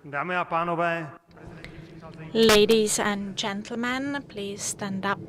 Dámy a pánové, Ladies and gentlemen, please stand up.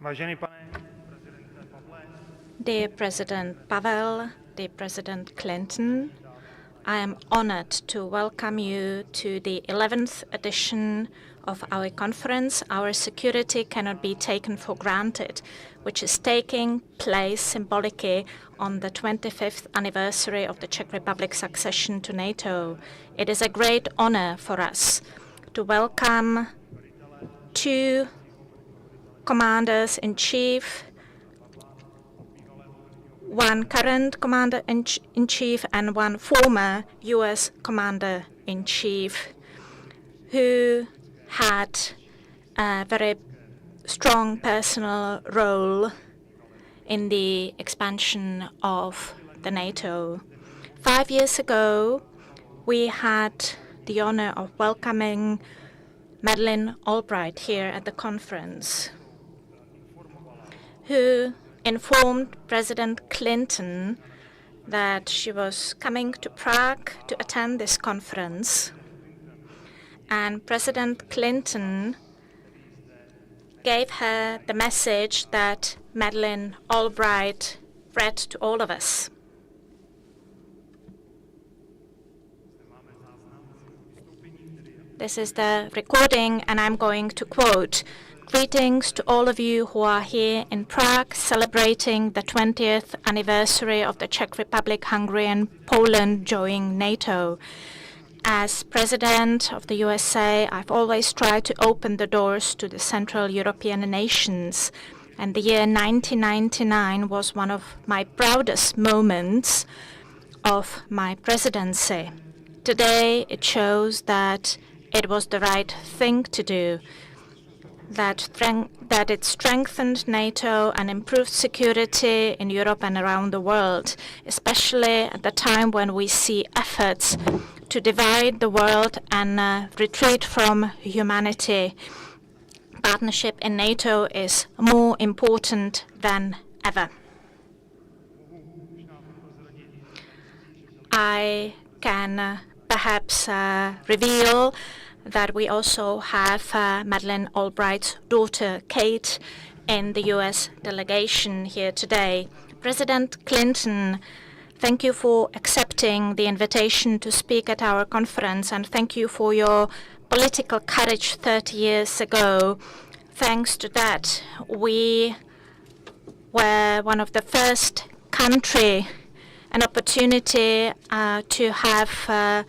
Vážený pane prezidente Pavle, Dear President Pavel, dear President Clinton, I am honored to welcome you to the 11th edition of our conference, Our Security Cannot Be Taken for Granted, which is taking place symbolically on the 25th anniversary of the Czech Republic's accession to NATO. It is a great honor for us to welcome two commanders-in-chief, one current commander-in-chief and one former U.S. commander-in-chief, who had a very strong personal role in the expansion of the NATO. 5 years ago, we had the honor of welcoming Madeleine Albright here at the conference, who informed President Clinton that she was coming to Prague to attend this conference. And President Clinton gave her the message that Madeleine Albright read to all of us. This is the recording, and I'm going to quote, "Greetings to all of you who are here in Prague celebrating the 20th anniversary of the Czech Republic, Hungary, and Poland joining NATO. As President of the USA, I've always tried to open the doors to the Central European nations, and the year 1999 was one of my proudest moments of my presidency. Today, it shows that it was the right thing to do, that it strengthened NATO and improved security in Europe and around the world, especially at the time when we see efforts to divide the world and retreat from humanity. Partnership in NATO is more important than ever." I can perhaps reveal that we also have Madeleine Albright's daughter, Kate, in the U.S. delegation here today. President Clinton, thank you for accepting the invitation to speak at our conference, and thank you for your political courage 30 years ago. Thanks to that, we were one of the first country an opportunity to have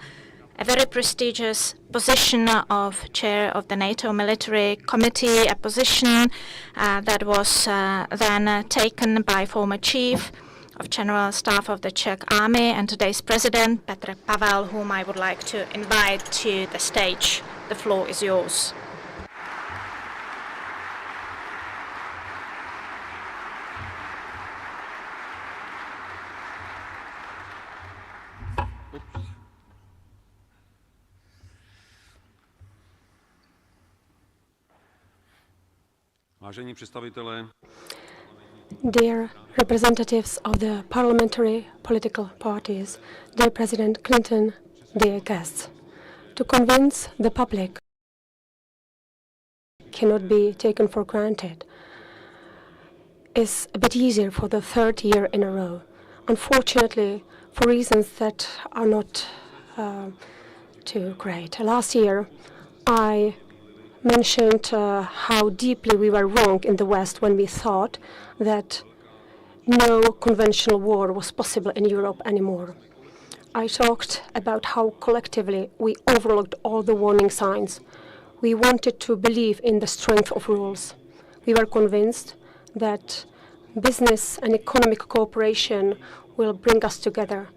a very prestigious position of chair of the NATO Military Committee, a position that was then taken by former chief of General Staff of the Czech Army and today's President, Petr Pavel, whom I would like to invite to the stage. The floor is yours. Vážení představitelé, dear representatives of the parliamentary political parties, dear President Clinton, dear guests, to convince the public cannot be taken for granted is a bit easier for the third year in a row. Unfortunately, for reasons that are not too great. Last year, I mentioned how deeply we were wrong in the West when we thought that no conventional war was possible in Europe anymore. I talked about how collectively we overlooked all the warning signs. We wanted to believe in the strength of rules. We were convinced that business and economic cooperation will bring us together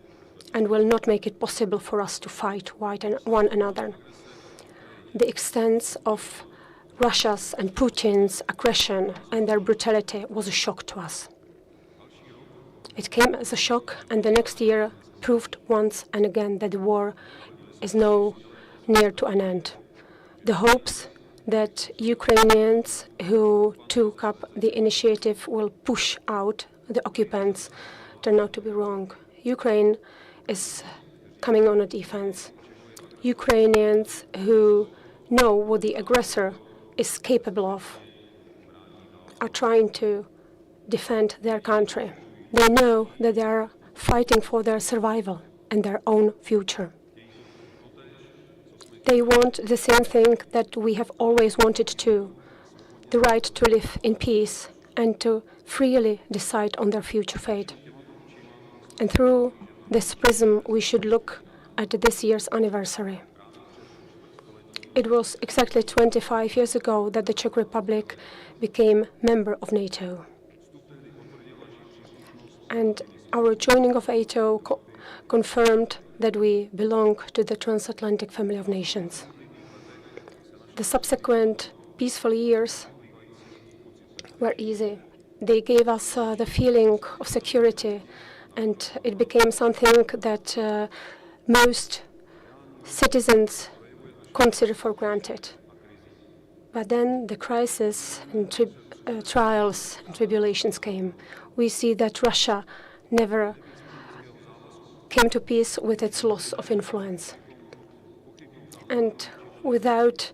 and will not make it possible for us to fight one another. The extent of Russia's and Putin's aggression and their brutality was a shock to us. It came as a shock, and the next year proved once and again that the war is now near to an end. The hopes that Ukrainians who took up the initiative will push out the occupants turn out to be wrong. Ukraine is coming on a defense. Ukrainians who know what the aggressor is capable of are trying to defend their country. They know that they are fighting for their survival and their own future. They want the same thing that we have always wanted to, the right to live in peace and to freely decide on their future fate. And through this prism, we should look at this year's anniversary. It was exactly 25 years ago that the Czech Republic became member of NATO. And our joining of NATO confirmed that we belong to the transatlantic family of nations. The subsequent peaceful years were easy. They gave us the feeling of security, and it became something that most citizens consider for granted. But then the crisis and trials and tribulations came. We see that Russia never came to peace with its loss of influence. And without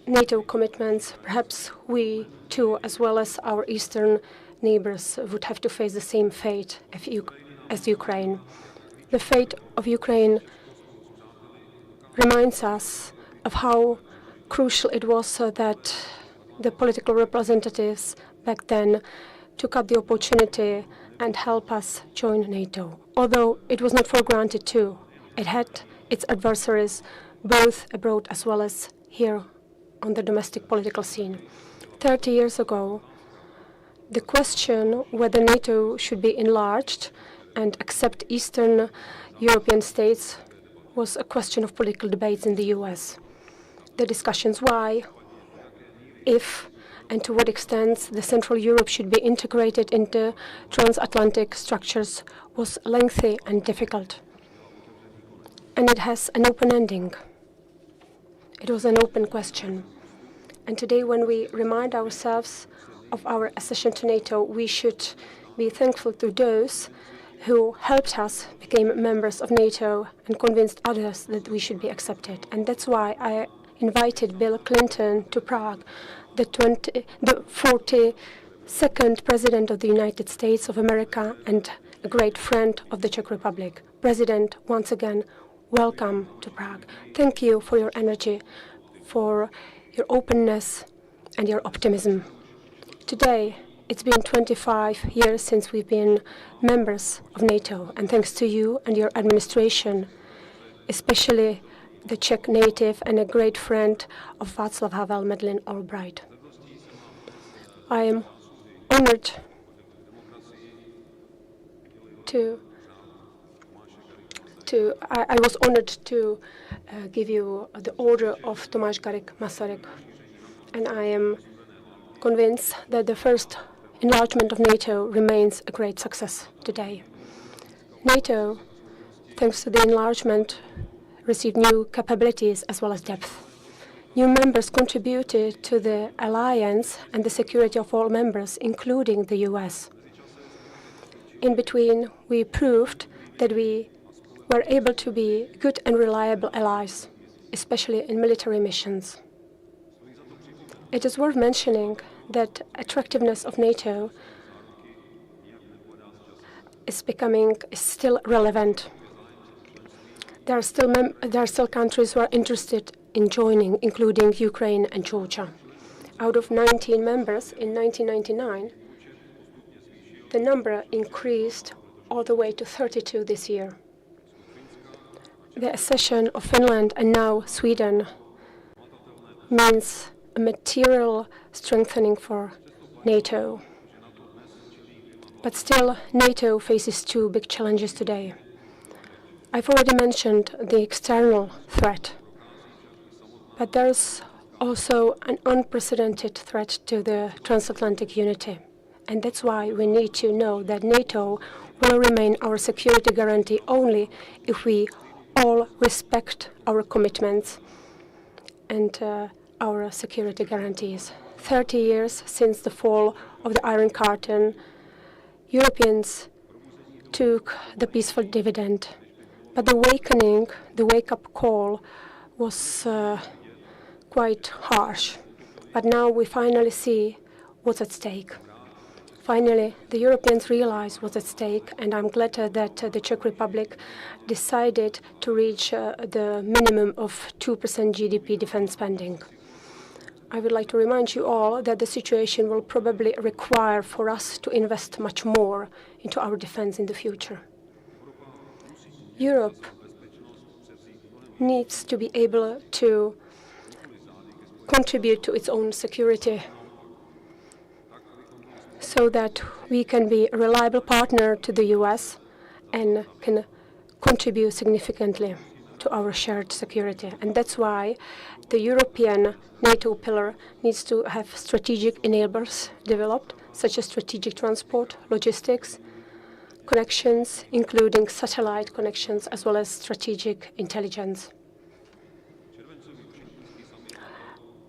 NATO commitments, perhaps we too, as well as our eastern neighbors, would have to face the same fate as Ukraine. The fate of Ukraine reminds us of how crucial it was that the political representatives back then took up the opportunity and helped us join NATO. Although it was not for granted too. It had its adversaries both abroad as well as here on the domestic political scene. 30 years ago, the question whether NATO should be enlarged and accept Eastern European states was a question of political debates in the US. The discussions why, if, and to what extent the Central Europe should be integrated into transatlantic structures was lengthy and difficult. And it has an open ending. It was an open question. And today, when we remind ourselves of our accession to NATO, we should be thankful to those who helped us become members of NATO and convinced others that we should be accepted. And that's why I invited Bill Clinton to Prague, the 42nd President of the United States of America and a great friend of the Czech Republic. President, once again, welcome to Prague. Thank you for your energy, for your openness and your optimism. Today, it's been 25 years since we've been members of NATO, and thanks to you and your administration, especially the Czech native and a great friend of Václav Havel, Madeleine Albright. I am honored I was honored to give you the Order of Tomáš Garrigue Masaryk, and I am convinced that the first enlargement of NATO remains a great success today. NATO, thanks to the enlargement, received new capabilities as well as depth. New members contributed to the alliance and the security of all members, including the US. In between, we proved that we were able to be good and reliable allies, especially in military missions. It is worth mentioning that attractiveness of NATO is still relevant. There are still countries who are interested in joining, including Ukraine and Georgia. Out of 19 members in 1999, the number increased all the way to 32 this year. The accession of Finland and now Sweden means a material strengthening for NATO. But still, NATO faces two big challenges today. I've already mentioned the external threat, but there's also an unprecedented threat to the transatlantic unity. And that's why we need to know that NATO will remain our security guarantee only if we all respect our commitments and our security guarantees. 30 years since the fall of the Iron Curtain, Europeans took the peaceful dividend. But the awakening, the wake-up call was quite harsh. But now we finally see what's at stake. Finally, the Europeans realize what's at stake, and I'm glad that the Czech Republic decided to reach the minimum of 2% GDP defense spending. I would like to remind you all that the situation will probably require for us to invest much more into our defense in the future. Europe needs to be able to contribute to its own security so that we can be a reliable partner to the US and can contribute significantly to our shared security. And that's why the European NATO pillar needs to have strategic enablers developed, such as strategic transport, logistics, connections, including satellite connections, as well as strategic intelligence.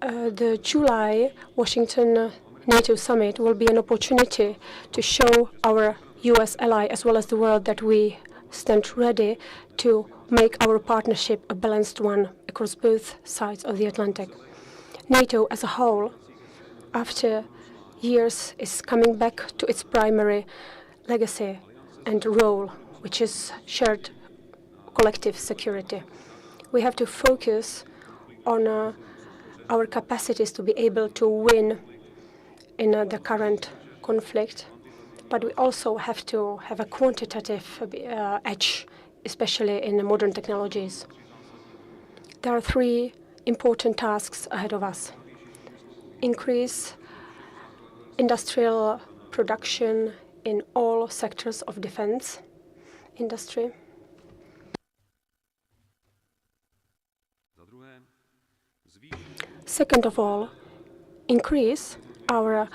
The July Washington NATO summit will be an opportunity to show our US ally as well as the world that we stand ready to make our partnership a balanced one across both sides of the Atlantic. NATO as a whole, after years, is coming back to its primary legacy and role, which is shared collective security. We have to focus on our capacities to be able to win in the current conflict, but we also have to have a quantitative edge, especially in the modern technologies. There are three important tasks ahead of us. Increase industrial production in all sectors of defense industry. Second of all, increase our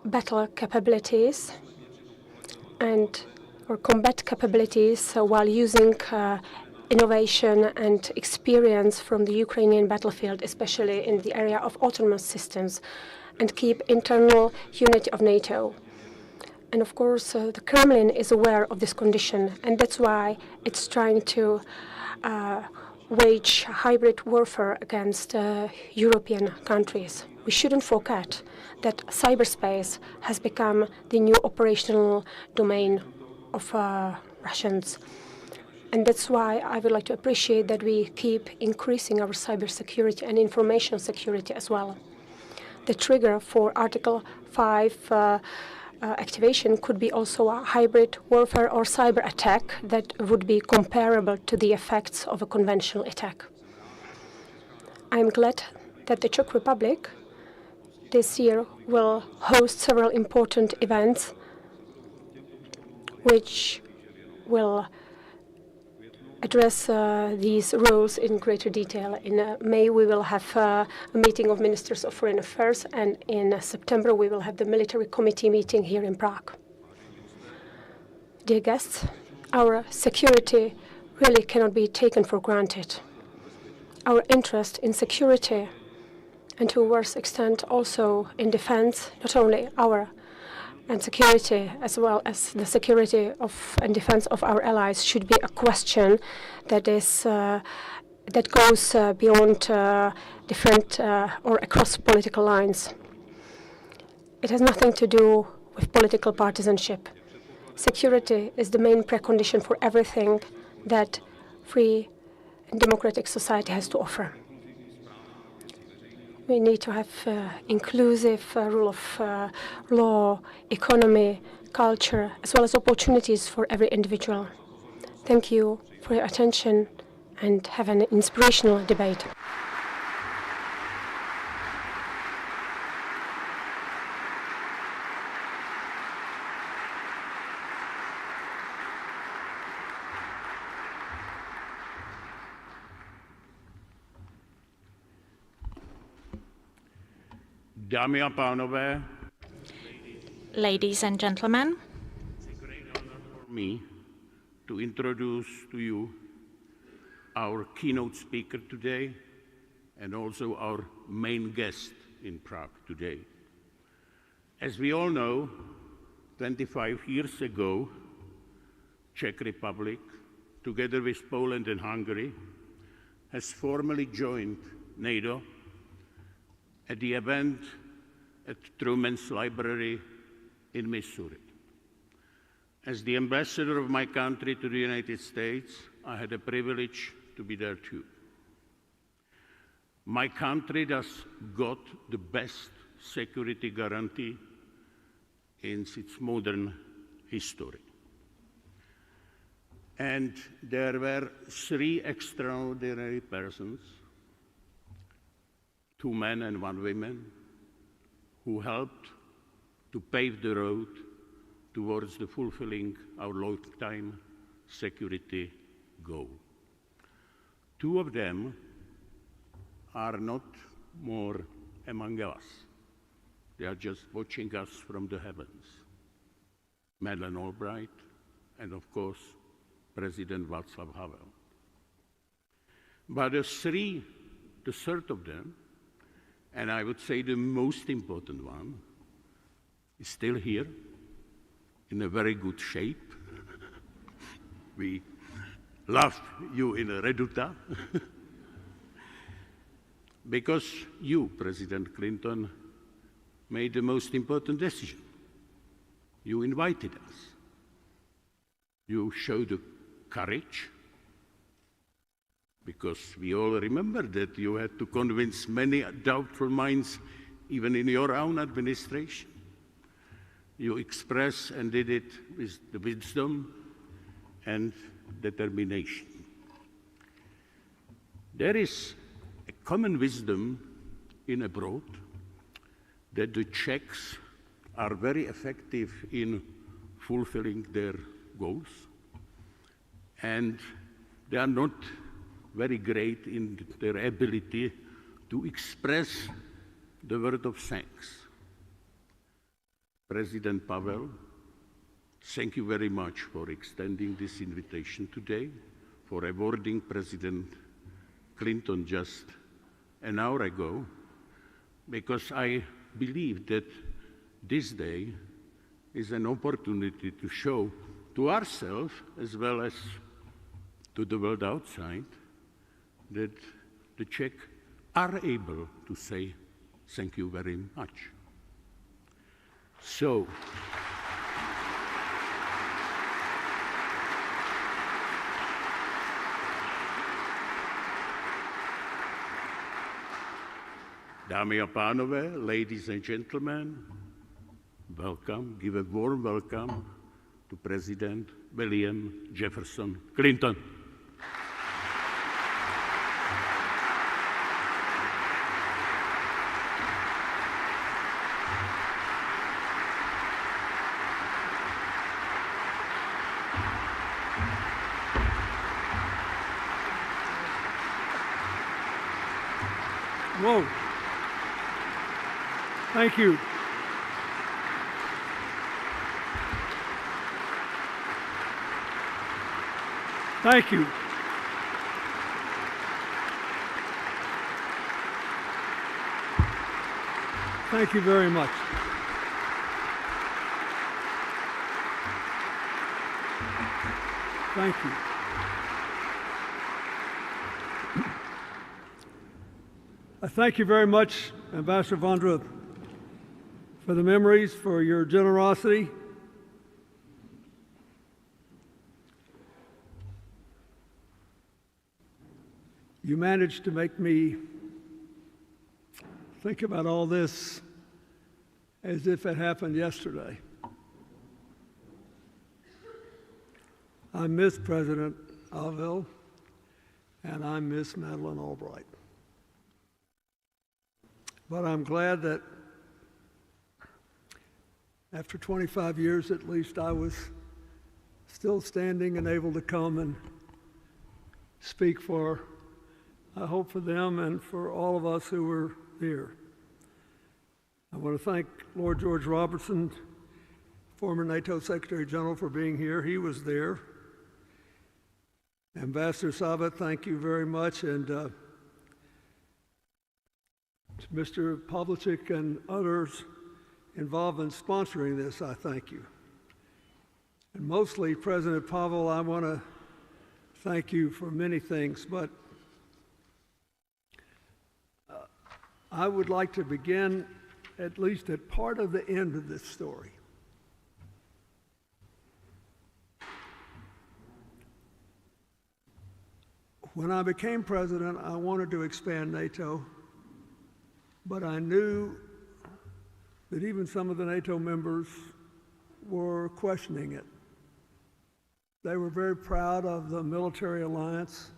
battle capabilities and our combat capabilities while using innovation and experience from the Ukrainian battlefield, especially in the area of autonomous systems, and keep internal unity of NATO. And of course, the Kremlin is aware of this condition, and that's why it's trying to wage hybrid warfare against European countries. We shouldn't forget that cyberspace has become the new operational domain of Russians. And that's why I would like to appreciate that we keep increasing our cybersecurity and information security as well. The trigger for Article 5 activation could be also a hybrid warfare or cyber attack that would be comparable to the effects of a conventional attack. I am glad that the Czech Republic this year will host several important events which will address these roles in greater detail. In May, we will have a meeting of Ministers of Foreign Affairs, and in September, we will have the military committee meeting here in Prague. Dear guests, our security really cannot be taken for granted. Our interest in security, and to a worse extent also in defense, not only our and security, as well as the security of and defense of our allies, should be a question that is that goes beyond different or across political lines. It has nothing to do with political partisanship. Security is the main precondition for everything that free and democratic society has to offer. We need to have inclusive rule of law, economy, culture, as well as opportunities for every individual. Thank you for your attention and have an inspirational debate. Dámy a pánové, Ladies and gentlemen, it's a great honor for me to introduce to you our keynote speaker today and also our main guest in Prague today. As we all know, 25 years ago, Czech Republic, together with Poland and Hungary, has formally joined NATO at the event at Truman's Library in Missouri. As the ambassador of my country to the United States, I had the privilege to be there too. My country thus got the best security guarantee in its modern history. And there were three extraordinary persons, 2 men and 1 woman, who helped to pave the road towards the fulfilling our long-time security goal. 2 of them are not more among us. They are just watching us from the heavens. Madeleine Albright and, of course, President Václav Havel. But the third of them, and I would say the most important one, is still here, in a very good shape. We love you in Reduta, because you, President Clinton, made the most important decision. You invited us. You showed the courage, because we all remember that you had to convince many doubtful minds, even in your own administration. You expressed and did it with the wisdom and determination. There is a common wisdom in abroad that the Czechs are very effective in fulfilling their goals, and they are not very great in their ability to express the word of thanks. President Pavel, thank you very much for extending this invitation today, for awarding President Clinton just an hour ago, because I believe that this day is an opportunity to show to ourselves, as well as to the world outside, that the Czech are able to say thank you very much. So, dámy a pánové, ladies and gentlemen, give a warm welcome to President William Jefferson Clinton. Whoa. Thank you. Thank you. Thank you very much. Thank you. I thank you very much, Ambassador Vondra, for the memories, for your generosity. You managed to make me think about all this as if it happened yesterday. I miss President Alville, and I miss Madeleine Albright. But I'm glad that after 25 years at least, I was still standing and able to come and speak for, I hope for them and for all of us who were here. I want to thank Lord George Robertson, former NATO Secretary General, for being here. He was there. Ambassador Sabat, thank you very much. And to Mr. Pavlicek and others involved in sponsoring this, I thank you. And mostly, President Pavel, I want to thank you for many things, but I would like to begin at least at part of the end of this story. When I became president, I wanted to expand NATO, but I knew that even some of the NATO members were questioning it. They were very proud of the military alliance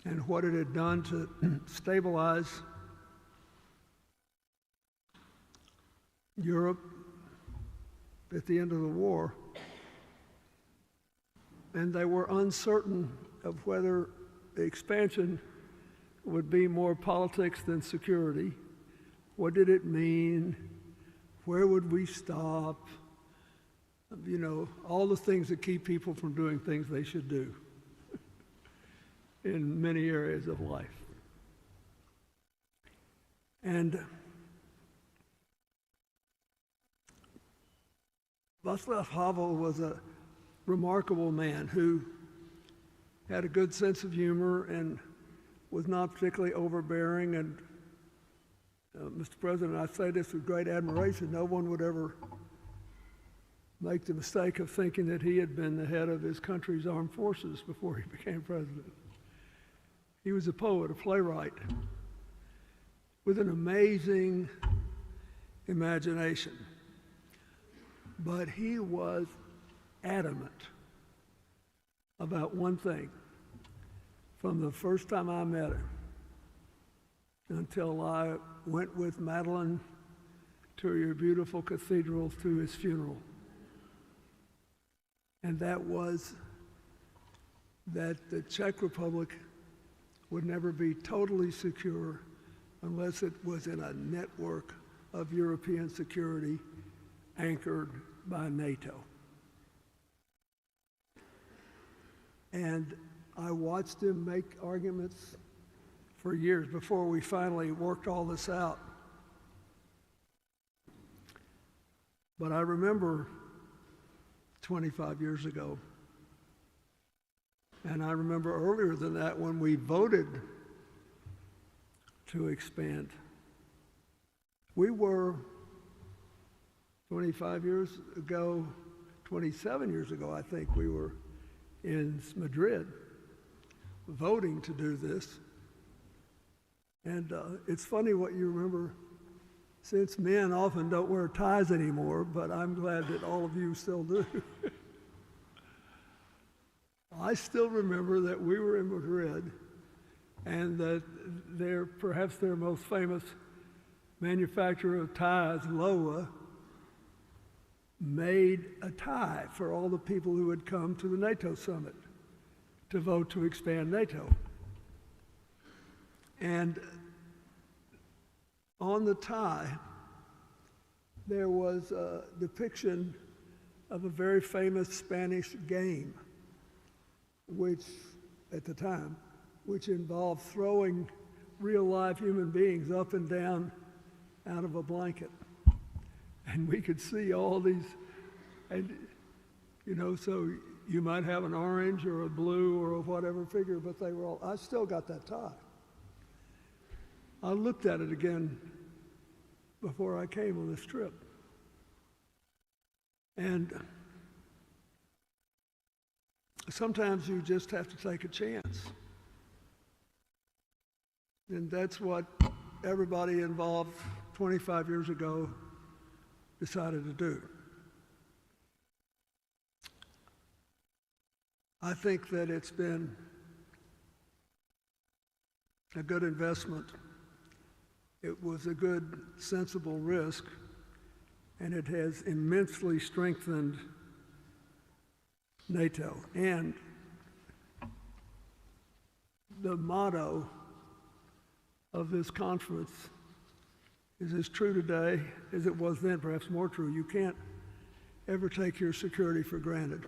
and what it had done to stabilize Europe at the end of the war. And they were uncertain of whether the expansion would be more politics than security. What did it mean? Where would we stop? You know, all the things that keep people from doing things they should do in many areas of life. And Václav Havel was a remarkable man who had a good sense of humor and was not particularly overbearing. And Mr. President, I say this with great admiration, no one would ever make the mistake of thinking that he had been the head of his country's armed forces before he became president. He was a poet, a playwright, with an amazing imagination. But he was adamant about one thing from the first time I met him until I went with Madeleine to your beautiful cathedral to his funeral. And that was that the Czech Republic would never be totally secure unless it was in a network of European security anchored by NATO. And I watched him make arguments for years before we finally worked all this out. But I remember 25 years ago, and I remember earlier than that when we voted to expand. We were 25 years ago, 27 years ago, I think, we were in Madrid voting to do this. And it's funny what you remember since men often don't wear ties anymore, but I'm glad that all of you still do. I still remember that we were in Madrid and that perhaps their most famous manufacturer of ties, Loa, made a tie for all the people who had come to the NATO summit to vote to expand NATO. And on the tie, there was a depiction of a very famous Spanish game, which, at the time, which involved throwing real live human beings up and down out of a blanket. And we could see all these, and so you might have an orange or a blue or a whatever figure, but they were all, I still got that tie. I looked at it again before I came on this trip. And sometimes you just have to take a chance. And that's what everybody involved 25 years ago decided to do. I think that it's been a good investment. It was a good, sensible risk, and it has immensely strengthened NATO. And the motto of this conference is as true today as it was then, perhaps more true. You can't ever take your security for granted.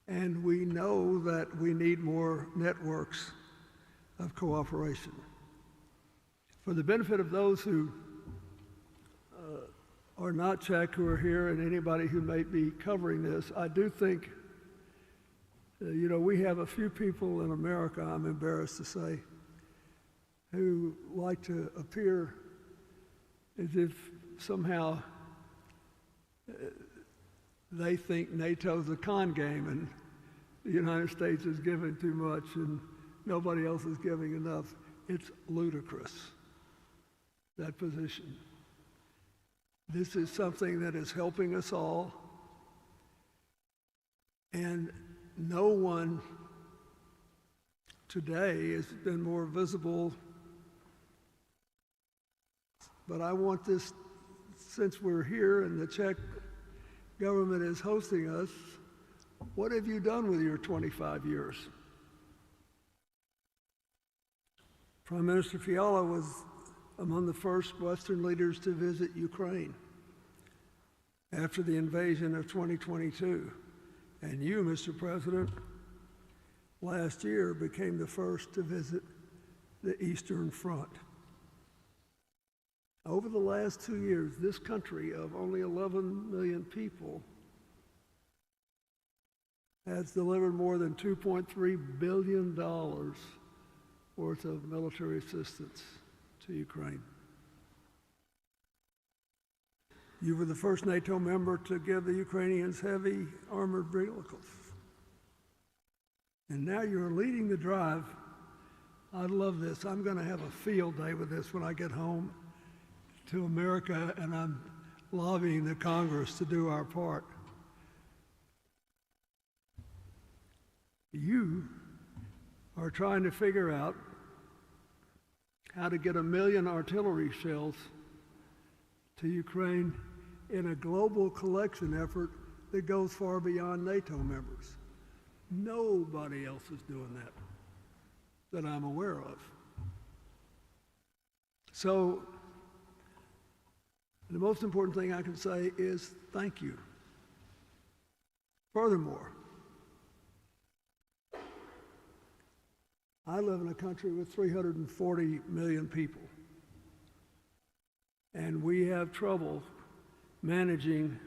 And we know that we need more networks of cooperation. For the benefit of those who are not Czech, who are here, and anybody who may be covering this, I do think, we have a few people in America, I'm embarrassed to say, who like to appear as if somehow they think NATO's a con game and the United States is giving too much and nobody else is giving enough. It's ludicrous, that position. This is something that is helping us all, and no one today has been more visible. But I want this, since we're here and the Czech government is hosting us, what have you done with your 25 years? Prime Minister Fiala was among the first Western leaders to visit Ukraine after the invasion of 2022. And you, Mr. President, last year became the first to visit the Eastern Front. Over the last 2 years, this country of only 11 million people has delivered more than $2.3 billion worth of military assistance to Ukraine. You were the first NATO member to give the Ukrainians heavy armored vehicles. And now you're leading the drive. I love this. I'm going to have a field day with this when I get home to America, and I'm lobbying the Congress to do our part. You are trying to figure out how to get 1 million artillery shells to Ukraine in a global collection effort that goes far beyond NATO members. Nobody else is doing that I'm aware of. So the most important thing I can say is thank you. Furthermore, I live in a country with 340 million people, and we have trouble managing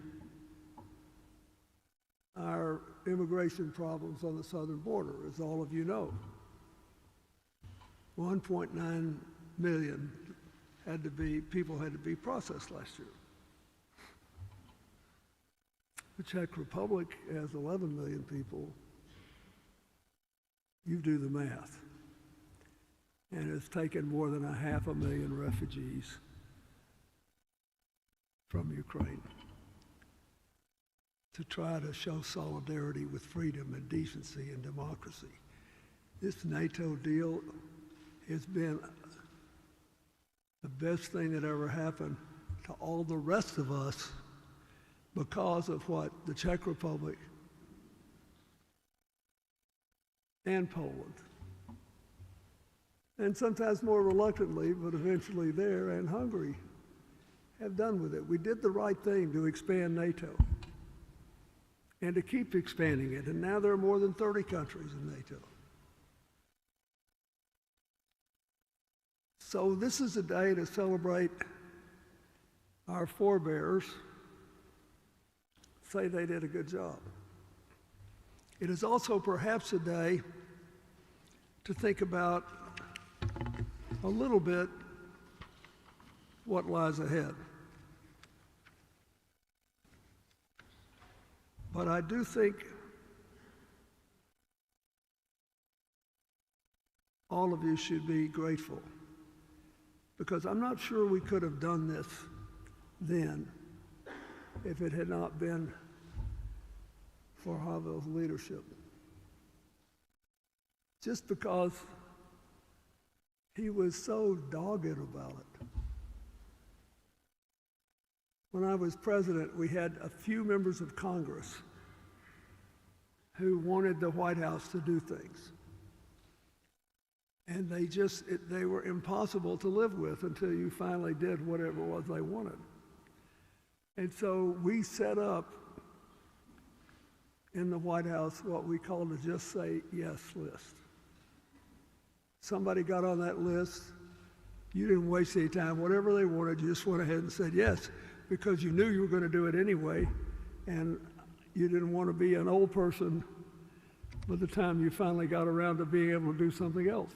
our immigration problems on the southern border, as all of you know. 1.9 million people had to be processed last year. The Czech Republic has 11 million people. You do the math. And it's taken more than 500,000 refugees from Ukraine to try to show solidarity with freedom and decency and democracy. This NATO deal has been the best thing that ever happened to all the rest of us because of what the Czech Republic and Poland, and sometimes more reluctantly, but eventually there, and Hungary have done with it. We did the right thing to expand NATO and to keep expanding it, and now there are more than 30 countries in NATO. So this is a day to celebrate our forebears, say they did a good job. It is also perhaps a day to think about a little bit what lies ahead. But I do think all of you should be grateful, because I'm not sure we could have done this then if it had not been for Havel's leadership. Just because he was so dogged about it. When I was president, we had a few members of Congress who wanted the White House to do things. And they were impossible to live with until you finally did whatever it was they wanted. And so we set up in the White House what we called a Just Say Yes list. Somebody got on that list, you didn't waste any time. Whatever they wanted, you just went ahead and said yes, because you knew you were going to do it anyway, and you didn't want to be an old person by the time you finally got around to being able to do something else.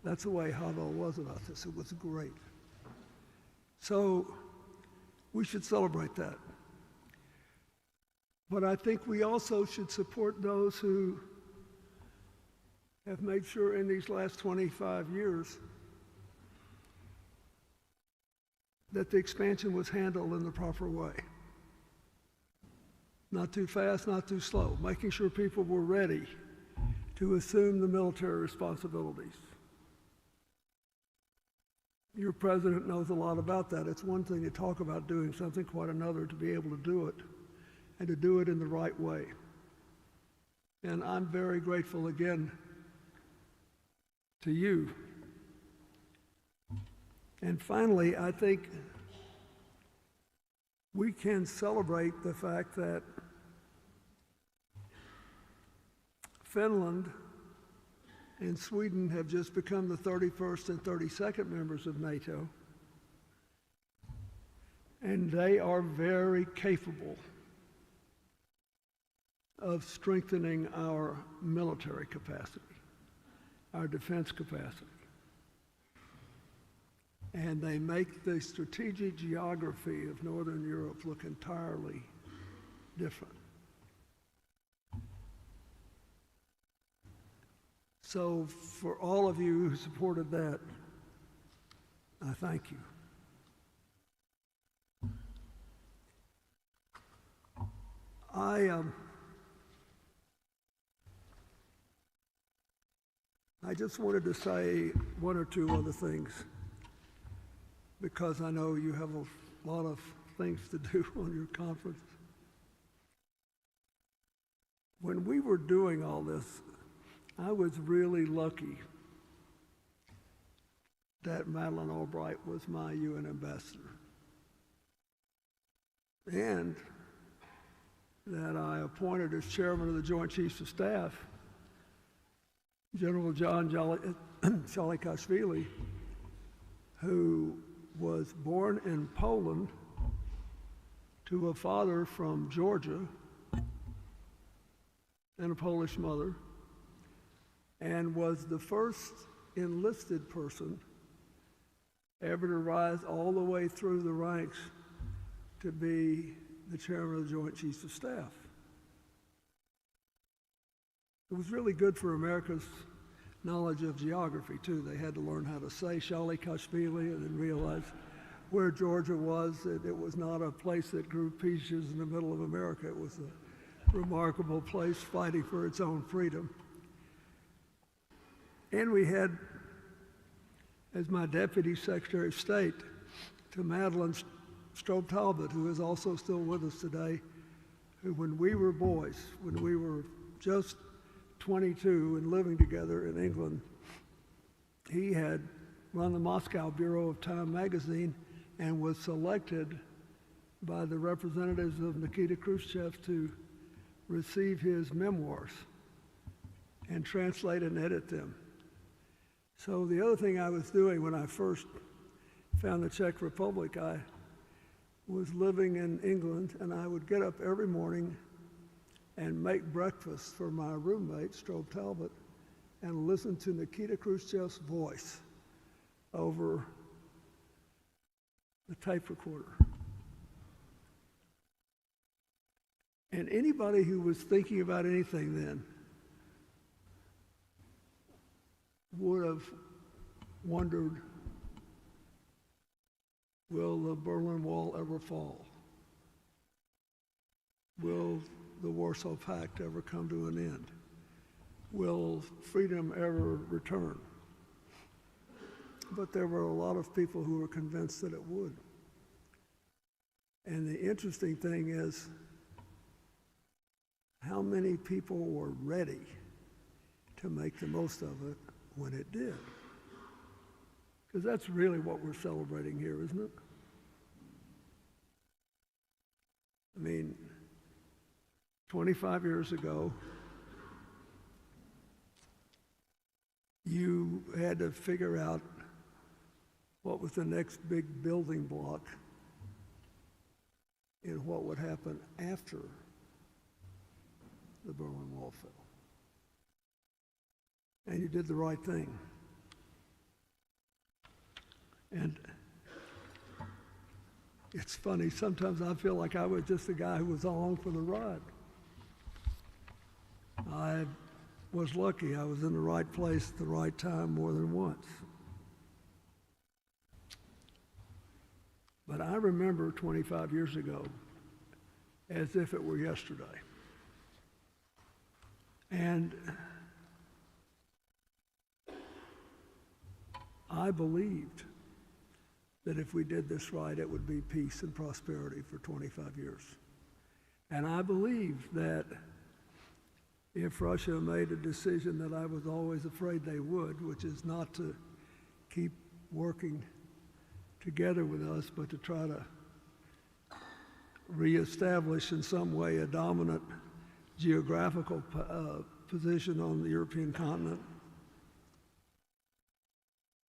That's the way Havel was about this. It was great. So we should celebrate that. But I think we also should support those who have made sure in these last 25 years that the expansion was handled in the proper way. Not too fast, not too slow, making sure people were ready to assume the military responsibilities. Your president knows a lot about that. It's one thing to talk about doing something, quite another to be able to do it, and to do it in the right way. And I'm very grateful again to you. And finally, I think we can celebrate the fact that Finland and Sweden have just become the 31st and 32nd members of NATO. And they are very capable of strengthening our military capacity, our defense capacity. And they make the strategic geography of Northern Europe look entirely different. So for all of you who supported that, I thank you. I just wanted to say one or two other things, because I know you have a lot of things to do on your conference. When we were doing all this, I was really lucky that Madeleine Albright was my UN ambassador, and that I appointed as chairman of the Joint Chiefs of Staff General John Shalikashvili, who was born in Poland to a father from Georgia and a Polish mother, and was the first enlisted person ever to rise all the way through the ranks to be the chairman of the Joint Chiefs of Staff. It was really good for America's knowledge of geography, too. They had to learn how to say Shalikashvili and then realize where Georgia was, it was not a place that grew peaches in the middle of America. It was a remarkable place fighting for its own freedom. And we had, as my Deputy Secretary of State, to Madeline Strobe Talbot, who is also still with us today, who when we were boys, when we were just 22 and living together in England, he had run the Moscow Bureau of Time magazine and was selected by the representatives of Nikita Khrushchev to receive his memoirs and translate and edit them. So the other thing I was doing when I first found the Czech Republic, I was living in England, and I would get up every morning and make breakfast for my roommate, Strobe Talbot, and listen to Nikita Khrushchev's voice over the tape recorder. And anybody who was thinking about anything then would have wondered, will the Berlin Wall ever fall? Will the Warsaw Pact ever come to an end? Will freedom ever return? But there were a lot of people who were convinced that it would. And the interesting thing is how many people were ready to make the most of it when it did. Because that's really what we're celebrating here, isn't it? I mean, 25 years ago, you had to figure out what was the next big building block in what would happen after the Berlin Wall fell. And you did the right thing. And it's funny, sometimes I feel like I was just the guy who was along for the ride. I was lucky. I was in the right place at the right time more than once. But I remember 25 years ago as if it were yesterday. And I believed that if we did this right, it would be peace and prosperity for 25 years. And I believed that if Russia made a decision that I was always afraid they would, which is not to keep working together with us, but to try to reestablish in some way a dominant geographical position on the European continent,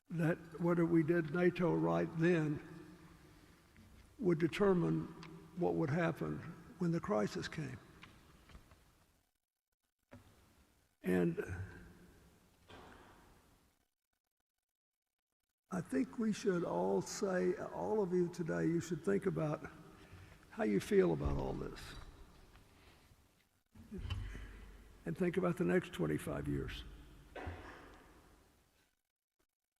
that whether we did NATO right then would determine what would happen when the crisis came. And I think we should all say, all of you today, you should think about how you feel about all this. And think about the next 25 years.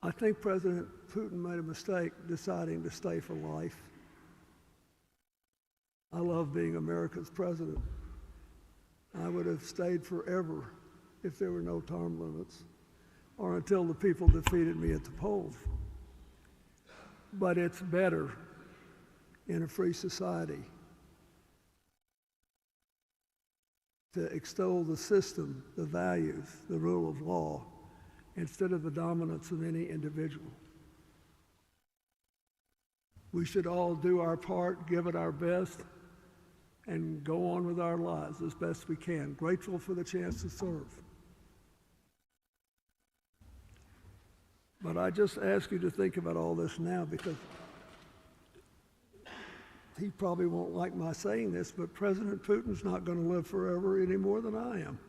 I think President Putin made a mistake deciding to stay for life. I love being America's president. I would have stayed forever if there were no term limits, or until the people defeated me at the polls. But it's better in a free society to extol the system, the values, the rule of law, instead of the dominance of any individual. We should all do our part, give it our best, and go on with our lives as best we can, grateful for the chance to serve. But I just ask you to think about all this now, because he probably won't like my saying this, but President Putin's not going to live forever any more than I am.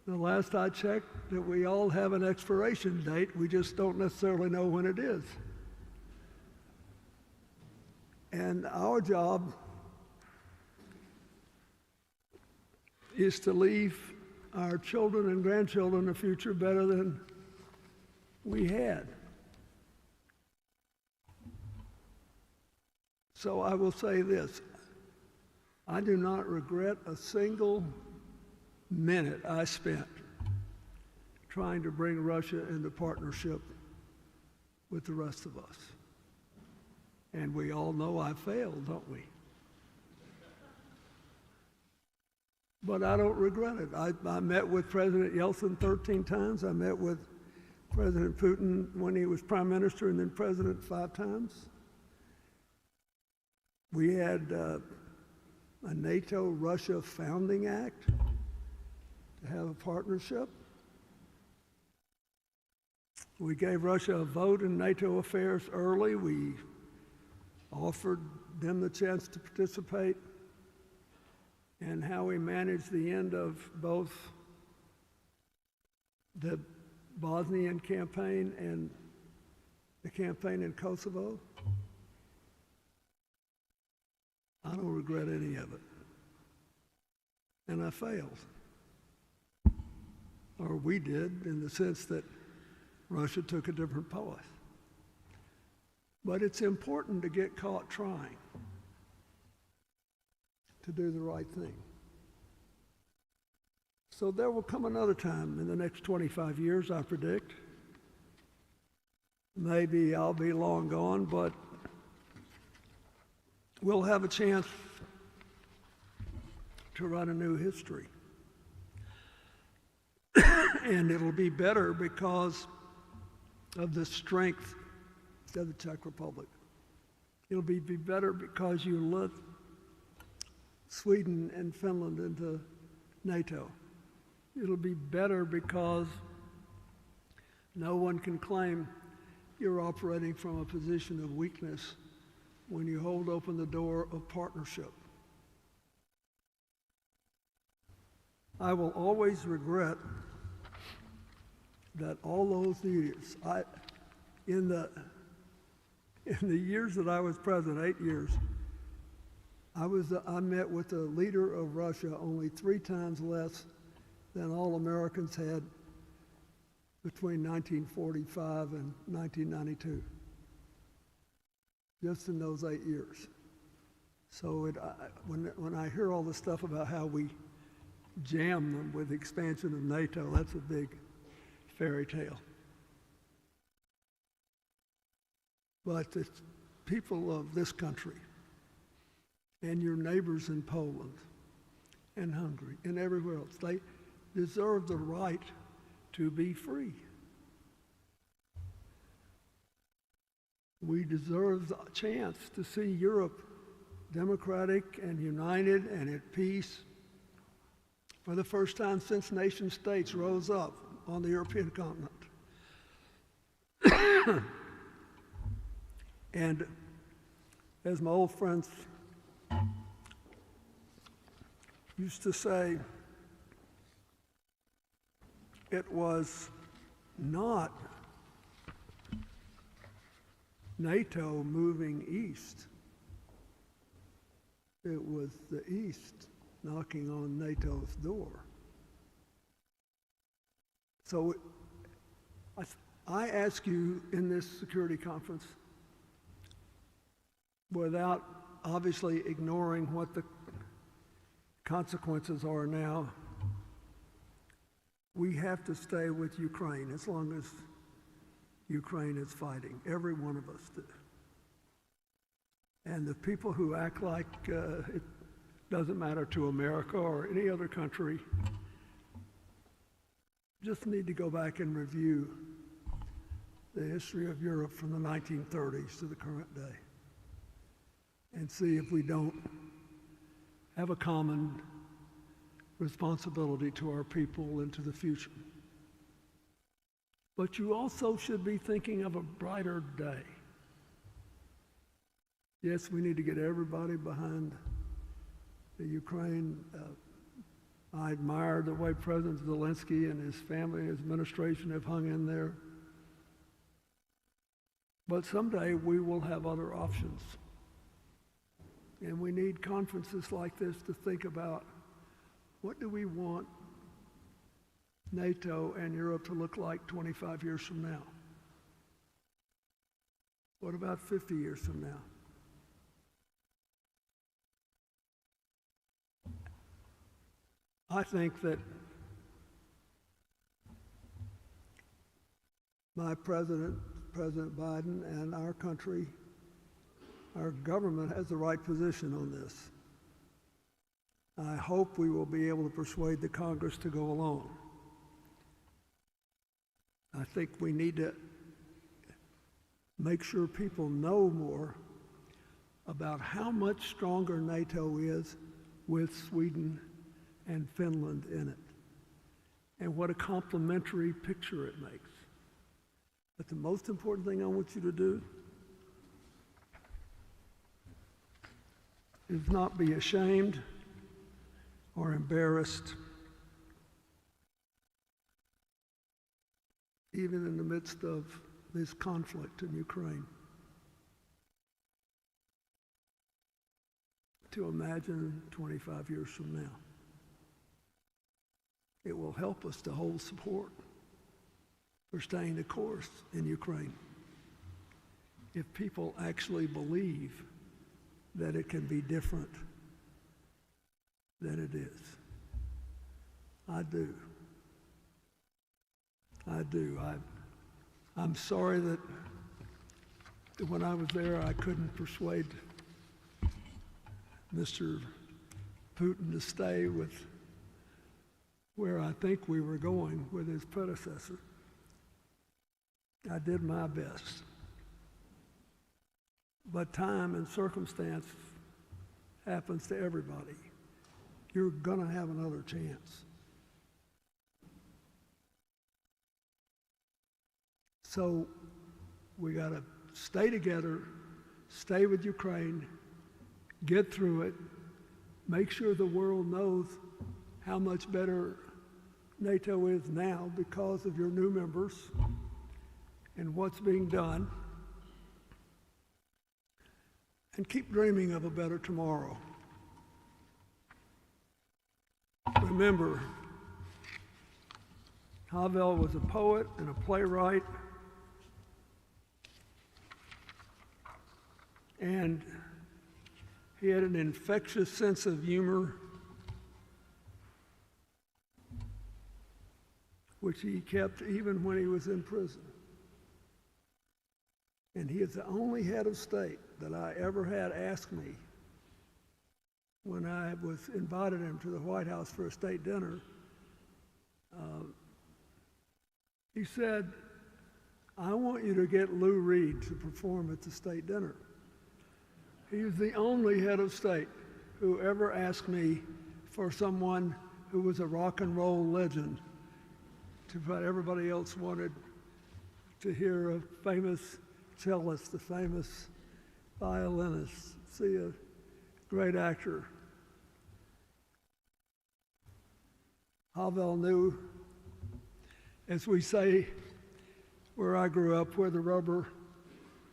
The last I checked, that we all have an expiration date, we just don't necessarily know when it is. And our job is to leave our children and grandchildren a future better than we had. So I will say this. I do not regret a single minute I spent trying to bring Russia into partnership with the rest of us. And we all know I failed, don't we? But I don't regret it. I met with President Yeltsin 13 times. I met with President Putin when he was prime minister and then president 5 times. We had a NATO-Russia founding act to have a partnership. We gave Russia a vote in NATO affairs early. We offered them the chance to participate. And how we managed the end of both the Bosnian campaign and the campaign in Kosovo, I don't regret any of it. And I failed. Or we did, in the sense that Russia took a different path. But it's important to get caught trying to do the right thing. So there will come another time in the next 25 years, I predict. Maybe I'll be long gone, but we'll have a chance to write a new history. And it'll be better because of the strength of the Czech Republic. It'll be better because you let Sweden and Finland into NATO. It'll be better because no one can claim you're operating from a position of weakness when you hold open the door of partnership. I will always regret that all those years, in the years that I was president, 8 years, I met with the leader of Russia only 3 times less than all Americans had between 1945 and 1992, just in those 8 years. So when I hear all this stuff about how we jam them with the expansion of NATO, that's a big fairy tale. But the people of this country and your neighbors in Poland and Hungary and everywhere else, they deserve the right to be free. We deserve the chance to see Europe democratic and united and at peace for the first time since nation states rose up on the European continent. And as my old friends used to say, it was not NATO moving east. It was the East knocking on NATO's door. So I ask you in this security conference, without obviously ignoring what the consequences are now, we have to stay with Ukraine as long as Ukraine is fighting. Every one of us do. And the people who act like it doesn't matter to America or any other country just need to go back and review the history of Europe from the 1930s to the current day and see if we don't have a common responsibility to our people and to the future. But you also should be thinking of a brighter day. Yes, we need to get everybody behind the Ukraine. I admire the way President Zelensky and his family and his administration have hung in there. But someday we will have other options. And we need conferences like this to think about, what do we want NATO and Europe to look like 25 years from now? What about 50 years from now? I think that my President Biden, and our country, our government has the right position on this. I hope we will be able to persuade the Congress to go along. I think we need to make sure people know more about how much stronger NATO is with Sweden and Finland in it, and what a complementary picture it makes. But the most important thing I want you to do is not be ashamed or embarrassed, even in the midst of this conflict in Ukraine. To imagine 25 years from now. It will help us to hold support for staying the course in Ukraine. If people actually believe that it can be different than it is. I do. I do. I'm sorry that when I was there, I couldn't persuade Mr. Putin to stay with where I think we were going with his predecessor. I did my best. But time and circumstance happens to everybody. You're gonna have another chance. So we gotta stay together, stay with Ukraine, get through it, make sure the world knows how much better NATO is now because of your new members and what's being done, and keep dreaming of a better tomorrow. Remember, Havel was a poet and a playwright, and he had an infectious sense of humor, which he kept even when he was in prison. And he is the only head of state that I ever had ask me when I was invited him to the White House for a state dinner. He said, I want you to get Lou Reed to perform at the state dinner. He was the only head of state who ever asked me for someone who was a rock and roll legend, but everybody else wanted to hear a famous cellist, a famous violinist, see a great actor. Havel knew, as we say where I grew up, where the rubber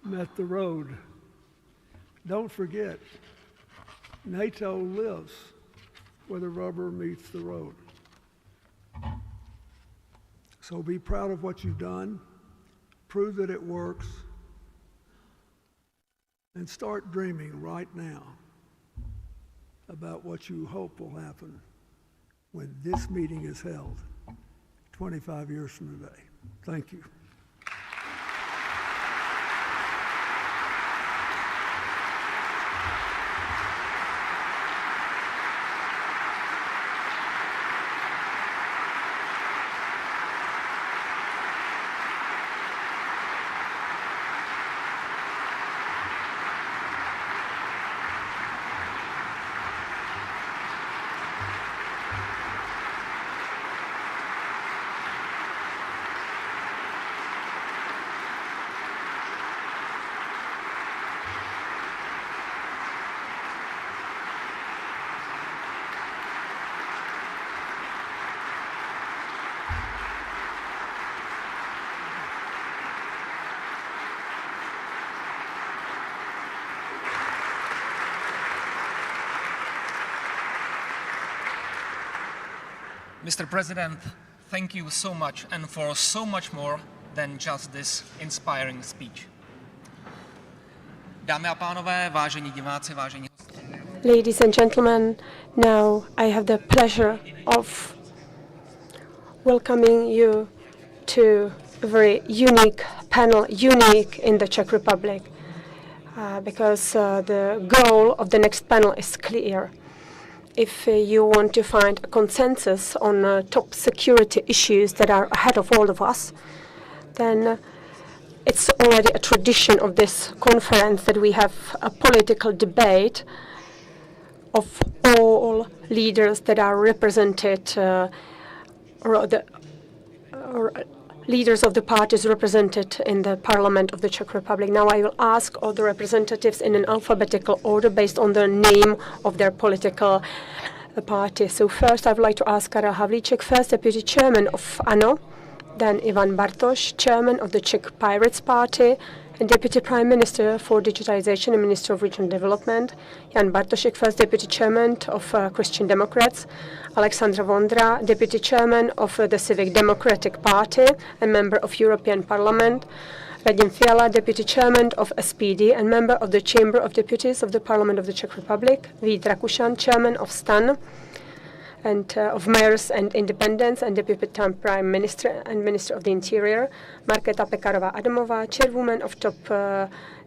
met the road. Don't forget, NATO lives where the rubber meets the road. So be proud of what you've done, prove that it works, and start dreaming right now about what you hope will happen when this meeting is held 25 years from today. Thank you. Mr. President, thank you so much, and for so much more than just this inspiring speech. Dámy a pánové, vážení diváci, vážení hosté. Ladies and gentlemen, now I have the pleasure of welcoming you to a very unique panel, unique in the Czech Republic, because the goal of the next panel is clear. If you want to find a consensus on top security issues that are ahead of all of us, then it's already a tradition of this conference that we have a political debate of all leaders that are represented, leaders of the parties represented in the Parliament of the Czech Republic. Now I will ask all the representatives in an alphabetical order based on the name of their political party. So first I would like to ask Karel Havlíček, first Deputy Chairman of ANO, then Ivan Bartoš, Chairman of the Czech Pirates Party, and Deputy Prime Minister for Digitization and Minister of Regional Development, Jan Bartošek, first Deputy Chairman of Christian Democrats, Alexandra Vondra, Deputy Chairman of the Civic Democratic Party and Member of European Parliament, Radim Fiala, Deputy Chairman of SPD and Member of the Chamber of Deputies of the Parliament of the Czech Republic, Vít Rakušan, Chairman of STAN and of Mayors and Independents and Deputy Prime Minister and Minister of the Interior, Markéta Pekarová-Adamová, Chairwoman of Top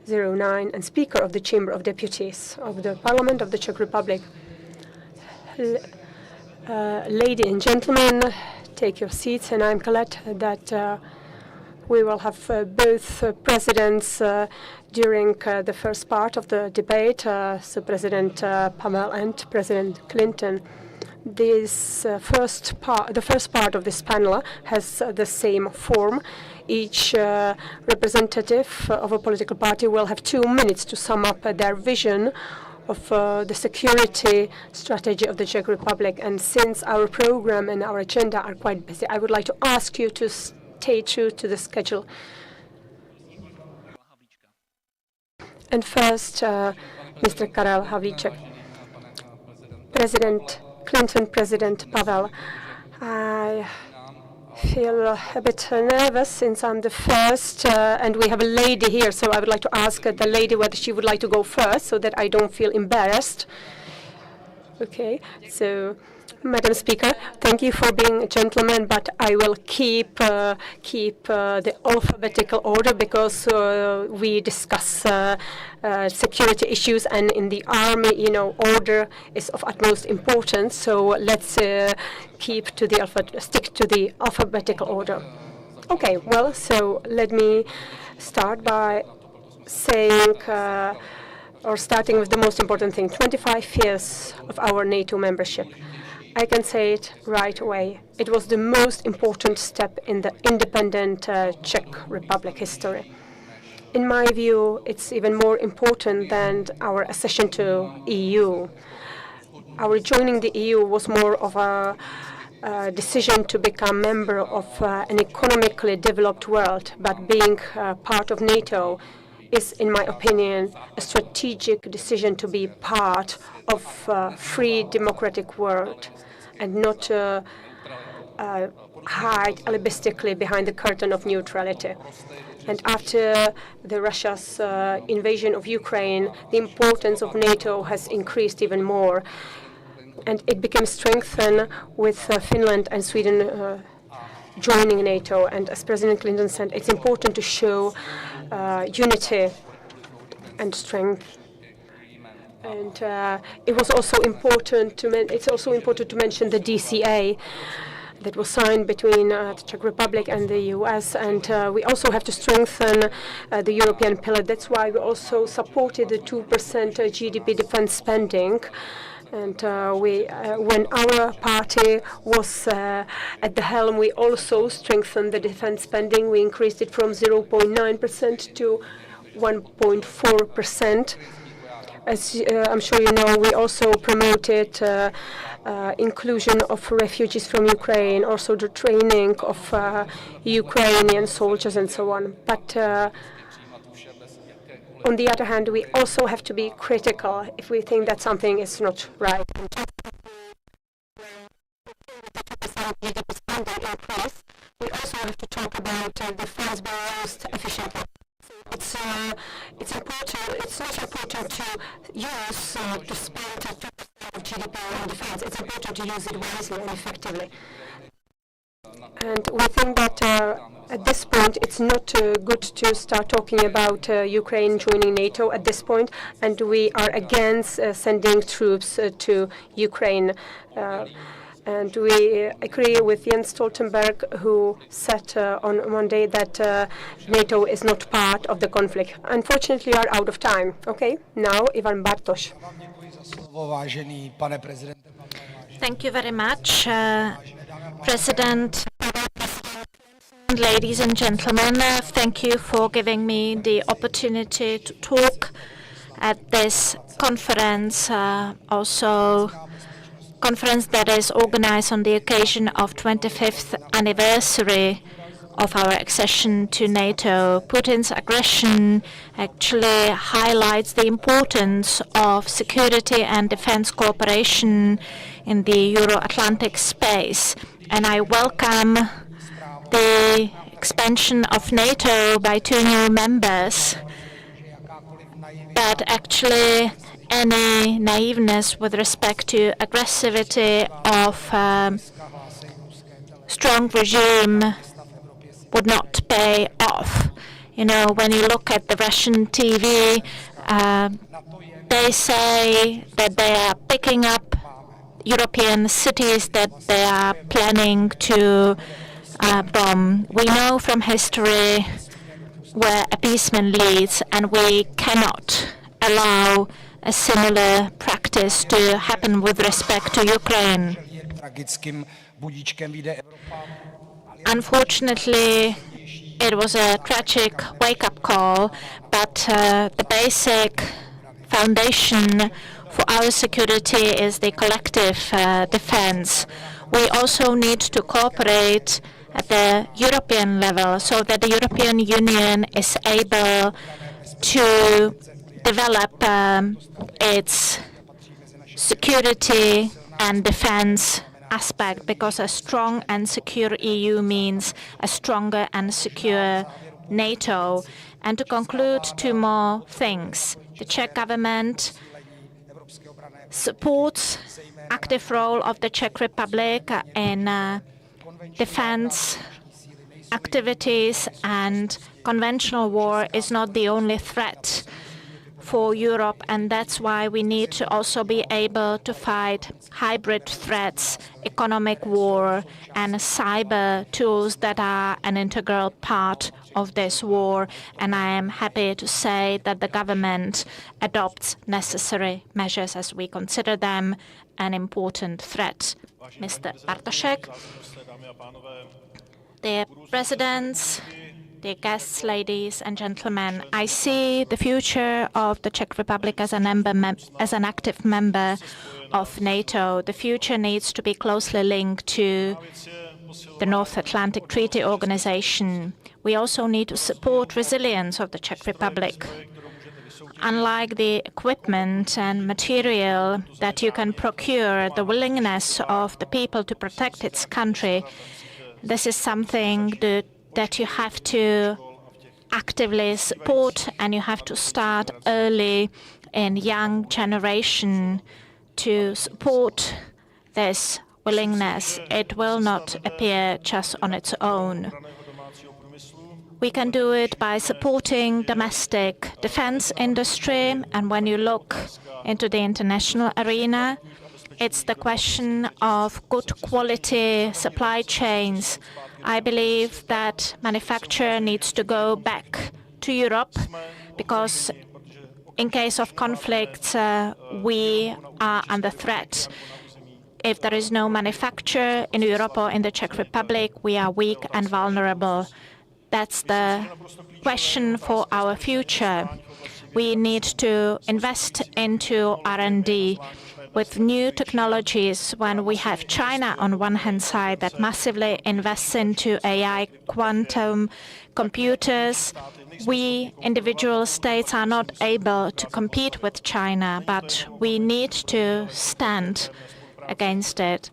09 and Speaker of the Chamber of Deputies of the Parliament of the Czech Republic. Ladies and gentlemen, take your seats, and I'm glad that we will have both presidents during the first part of the debate, so President Pavel and President Clinton. The first part of this panel has the same form. Each representative of a political party will have 2 minutes to sum up their vision of the security strategy of the Czech Republic. And since our program and our agenda are quite busy, I would like to ask you to stay true to the schedule. And first, Mr. Karel Havlíček. President Clinton, President Pavel, I feel a bit nervous since I'm the first, and we have a lady here, so I would like to ask the lady whether she would like to go first so that I don't feel embarrassed. Okay, so Madam Speaker, thank you for being a gentleman, but I will keep the alphabetical order because we discuss security issues, and in the army, you know, order is of utmost importance. So let's stick to the alphabetical order. Okay, well, so let me start by saying. Starting with the most important thing, 25 years of our NATO membership. I can say it right away. It was the most important step in the independent Czech Republic history. In my view, it's even more important than our accession to EU. Our joining the EU was more of a decision to become member of an economically developed world, but being part of NATO is, in my opinion, a strategic decision to be part of a free democratic world and not hide alibistically behind the curtain of neutrality. And after Russia's invasion of Ukraine, the importance of NATO has increased even more. And it became strengthened with Finland and Sweden joining NATO. And as President Clinton said, it's important to show unity and strength. And it was also important to mention the DCA that was signed between the Czech Republic and the US, and we also have to strengthen the European pillar. That's why we also supported the 2% GDP defense spending. And when our party was at the helm, we also strengthened the defense spending. We increased it from 0.9% to 1.4%. As I'm sure you know, we also promoted inclusion of refugees from Ukraine, also the training of Ukrainian soldiers and so on. But on the other hand, we also have to be critical if we think that something is not right. We also have to talk about the funds being used efficiently. It's it's important. It's not important to use to spend 2% of GDP on defense. It's important to use it wisely and effectively. And we think that at this point it's not good to start talking about Ukraine joining NATO at this point, and we are against sending troops to Ukraine. And we agree with Jens Stoltenberg, who said on Monday that NATO is not part of the conflict. Unfortunately, we are out of time. Okay, now Ivan Bartoš. Thank you very much, President. Ladies and gentlemen, thank you for giving me the opportunity to talk at this conference, also conference that is organized on the occasion of 25th anniversary of our accession to NATO. Putin's aggression actually highlights the importance of security and defense cooperation in the Euro-Atlantic space, and I welcome the expansion of NATO by 2 new members. But actually, any naiveness with respect to aggressivity of strong regime would not pay off. You know, when you look at the Russian TV, they say that they are picking up European cities that they are planning to bomb. We know from history where appeasement leads, and we cannot allow a similar practice to happen with respect to Ukraine. Unfortunately, it was a tragic wake-up call, but the basic foundation for our security is the collective defense. We also need to cooperate at the European level so that the European Union is able to develop its security and defense aspect, because a strong and secure EU means a stronger and secure NATO. And to conclude, 2 more things. The Czech government supports active role of the Czech Republic in defense activities, and conventional war is not the only threat for Europe, and that's why we need to also be able to fight hybrid threats, economic war, and cyber tools that are an integral part of this war. And I am happy to say that the government adopts necessary measures as we consider them an important threat. Mr. Bartošek, dear presidents, dear guests, ladies and gentlemen, I see the future of the Czech Republic as an active member of NATO. The future needs to be closely linked to the North Atlantic Treaty Organization. We also need to support resilience of the Czech Republic. Unlike the equipment and material that you can procure, the willingness of the people to protect its country, this is something that you have to actively support, and you have to start early in young generation to support this willingness. It will not appear just on its own. We can do it by supporting domestic defense industry, and when you look into the international arena, it's the question of good quality supply chains. I believe that manufacture needs to go back to Europe, because in case of conflicts, we are under threat. If there is no manufacture in Europe or in the Czech Republic, we are weak and vulnerable. That's the question for our future. We need to invest into R&D with new technologies. When we have China on one hand side that massively invests into AI, quantum computers, we individual states are not able to compete with China, but we need to stand against it.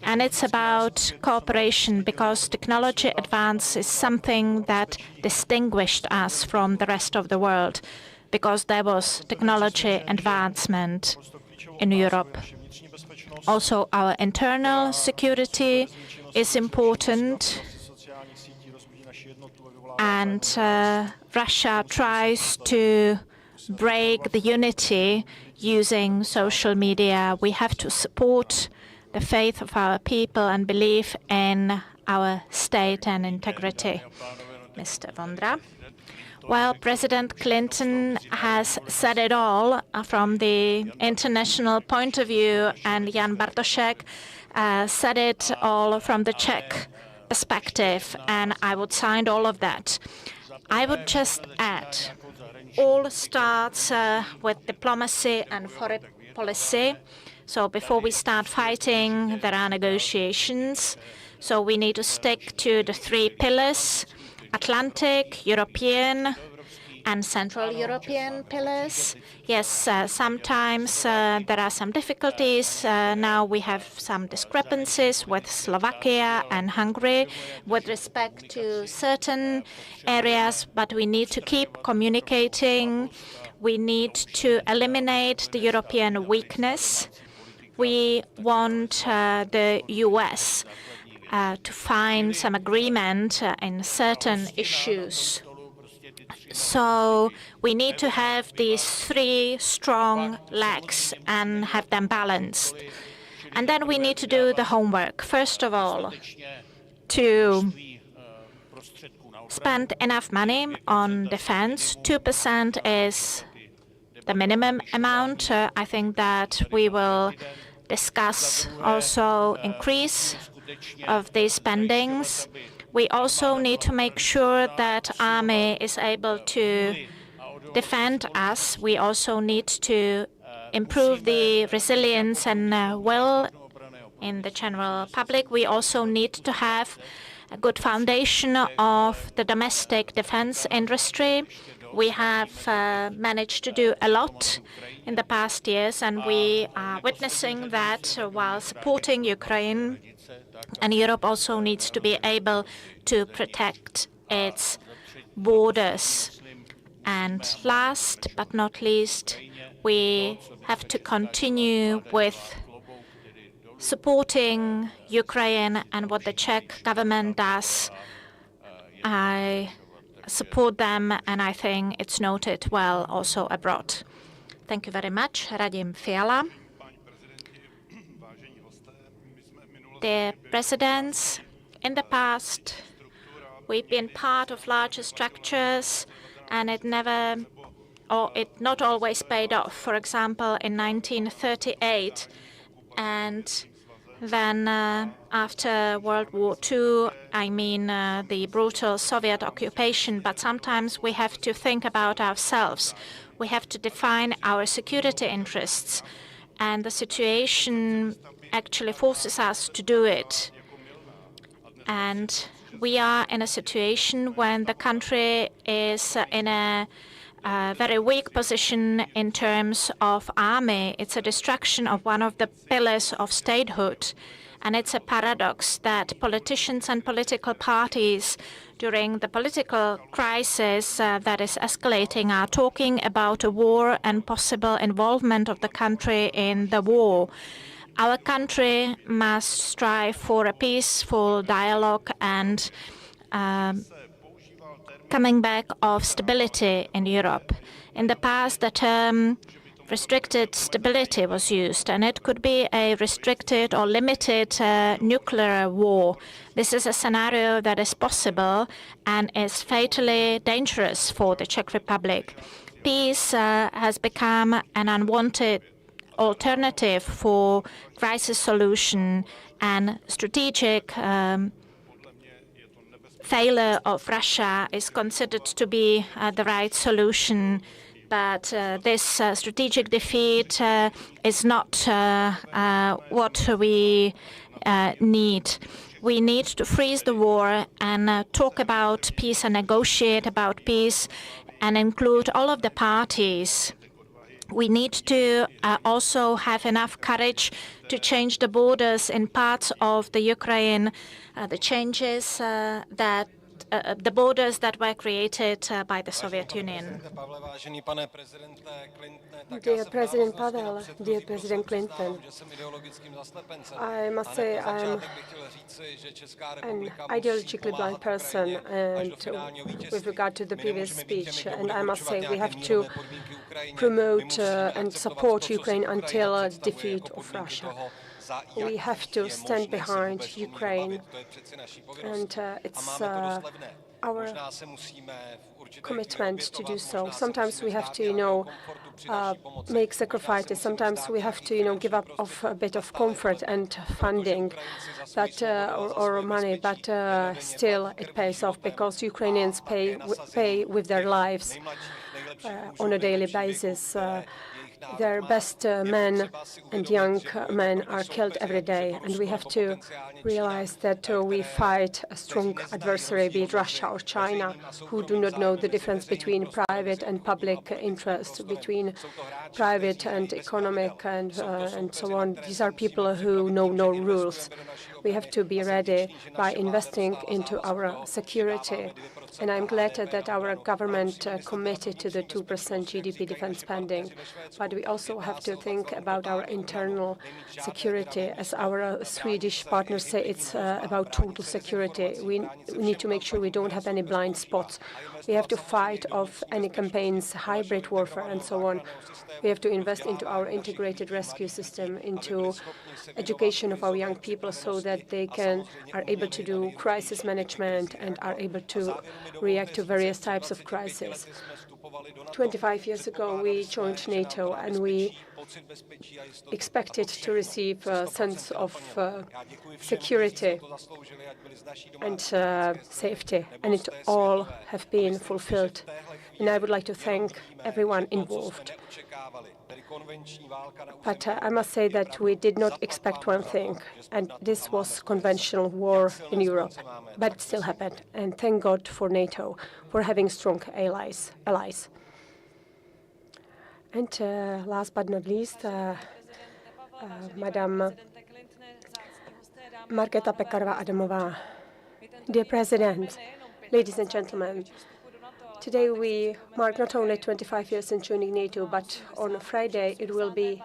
And it's about cooperation, because technology advance is something that distinguished us from the rest of the world, because there was technology advancement in Europe. Also, our internal security is important, and Russia tries to break the unity using social media. We have to support the faith of our people and believe in our state and integrity. Mr. Vondra. Well, President Clinton has said it all from the international point of view, and Jan Bartošek said it all from the Czech perspective, and I would sign all of that. I would just add, all starts with diplomacy and foreign policy. So before we start fighting, there are negotiations. So we need to stick to the three pillars: Atlantic, European, and Central European pillars. Yes, sometimes there are some difficulties. Now we have some discrepancies with Slovakia and Hungary with respect to certain areas, but we need to keep communicating. We need to eliminate the European weakness. We want the US to find some agreement in certain issues. So we need to have these three strong legs and have them balanced. And then we need to do the homework. First of all, to spend enough money on defense. 2% is the minimum amount. I think that we will discuss also increase of these spendings. We also need to make sure that army is able to defend us. We also need to improve the resilience and will in the general public. We also need to have a good foundation of the domestic defense industry. We have managed to do a lot in the past years, and we are witnessing that while supporting Ukraine. And Europe also needs to be able to protect its borders. And last but not least, we have to continue with supporting Ukraine and what the Czech government does. I support them, and I think it's noted well also abroad. Thank you very much. Radim Fiala. Dear presidents, in the past, we've been part of larger structures, and it not always paid off. For example, in 1938, and then after World War II, I mean the brutal Soviet occupation. But sometimes we have to think about ourselves. We have to define our security interests, and the situation actually forces us to do it. And we are in a situation when the country is in a very weak position in terms of army. It's a destruction of one of the pillars of statehood. And it's a paradox that politicians and political parties during the political crisis that is escalating are talking about a war and possible involvement of the country in the war. Our country must strive for a peaceful dialogue and coming back of stability in Europe. In the past, the term restricted stability was used, and it could be a restricted or limited nuclear war. This is a scenario that is possible and is fatally dangerous for the Czech Republic. Peace has become an unwanted alternative for crisis solution, and strategic failure of Russia is considered to be the right solution. But this strategic defeat is not what we need. We need to freeze the war and talk about peace and negotiate about peace and include all of the parties We need to also have enough courage to change the borders in parts of the Ukraine, the changes that the borders that were created by the Soviet Union. Dear President Pavel, dear President Clinton, I must say I'm an ideologically blind person, and with regard to the previous speech, and I must say we have to promote and support Ukraine until the defeat of Russia. We have to stand behind Ukraine, and it's our commitment to do so. Sometimes we have to, make sacrifices. Sometimes we have to, give up of a bit of comfort and funding, but or money. But still, it pays off because Ukrainians pay with their lives on a daily basis. Their best men and young men are killed every day, and we have to realize that we fight a strong adversary, be it Russia or China, who do not know the difference between private and public interest, between private and economic, and so on. These are people who know no rules. We have to be ready by investing into our security. And I'm glad that our government committed to the 2% GDP defense spending. But we also have to think about our internal security. As our Swedish partners say, it's about total security. We need to make sure we don't have any blind spots. We have to fight off any campaigns, hybrid warfare, and so on. We have to invest into our integrated rescue system, into education of our young people so that they are able to do crisis management and are able to react to various types of crises. 25 years ago, we joined NATO, and we expected to receive a sense of security and safety, and it all have been fulfilled. And I would like to thank everyone involved. But I must say that we did not expect one thing, and this was conventional war in Europe. But it still happened, and thank God for NATO, for having strong allies. And last but not least, Madam Markéta Pekarová-Adamová. Dear President, ladies and gentlemen, today we mark not only 25 years in joining NATO, but on Friday it will be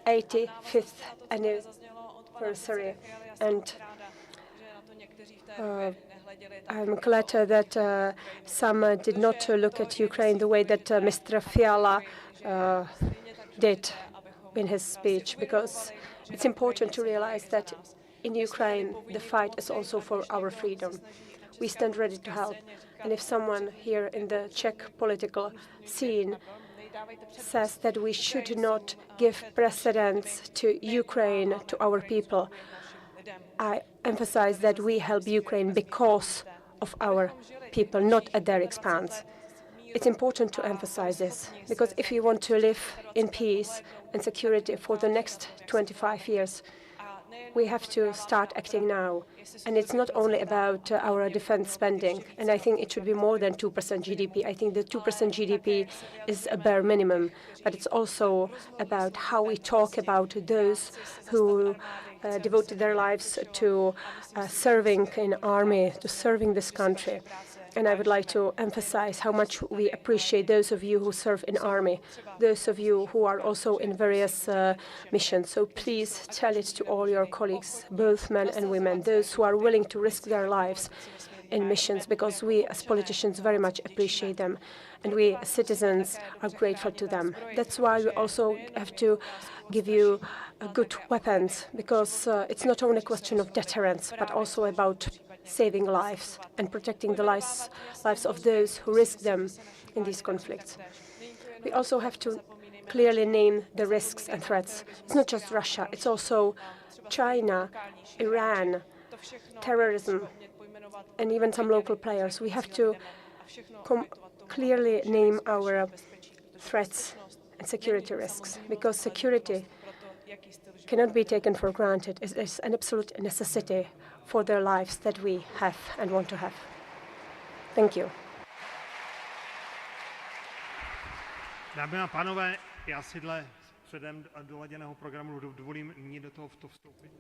85th anniversary. And I'm glad that some did not look at Ukraine the way that Mr. Fiala did in his speech, because it's important to realize that in Ukraine the fight is also for our freedom. We stand ready to help. And if someone here in the Czech political scene says that we should not give precedence to Ukraine, to our people, I emphasize that we help Ukraine because of our people, not at their expense. It's important to emphasize this, because if we want to live in peace and security for the next 25 years, we have to start acting now. And it's not only about our defense spending, and I think it should be more than 2% GDP. I think the 2% GDP is a bare minimum, but it's also about how we talk about those who devoted their lives to serving in army, to serving this country. And I would like to emphasize how much we appreciate those of you who serve in army, those of you who are also in various missions. So please tell it to all your colleagues, both men and women, those who are willing to risk their lives in missions, because we as politicians very much appreciate them, and we as citizens are grateful to them. That's why we also have to give you good weapons, because it's not only a question of deterrence, but also about saving lives and protecting the lives of those who risk them in these conflicts. We also have to clearly name the risks and threats. It's not just Russia, it's also China, Iran, terrorism, and even some local players. We have to clearly name our threats and security risks, because security cannot be taken for granted. It is an absolute necessity for their lives that we have and want to have. Thank you. Dámy a pánové, Já si dle předem doladěného programu dovolím nyní do toho vstoupit.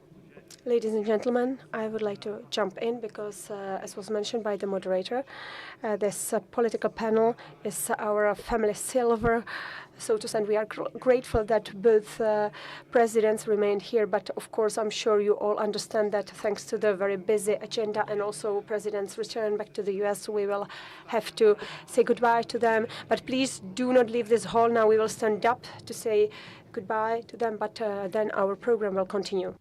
Ladies and gentlemen, I would like to jump in because, as was mentioned by the moderator, this political panel is our family silver, so to say, and we are grateful that both presidents remained here. But of course, I'm sure you all understand that thanks to the very busy agenda and also president's return back to the US, we will have to say goodbye to them. But please do not leave this hall now. We will stand up to say goodbye to them, but then our program will continue.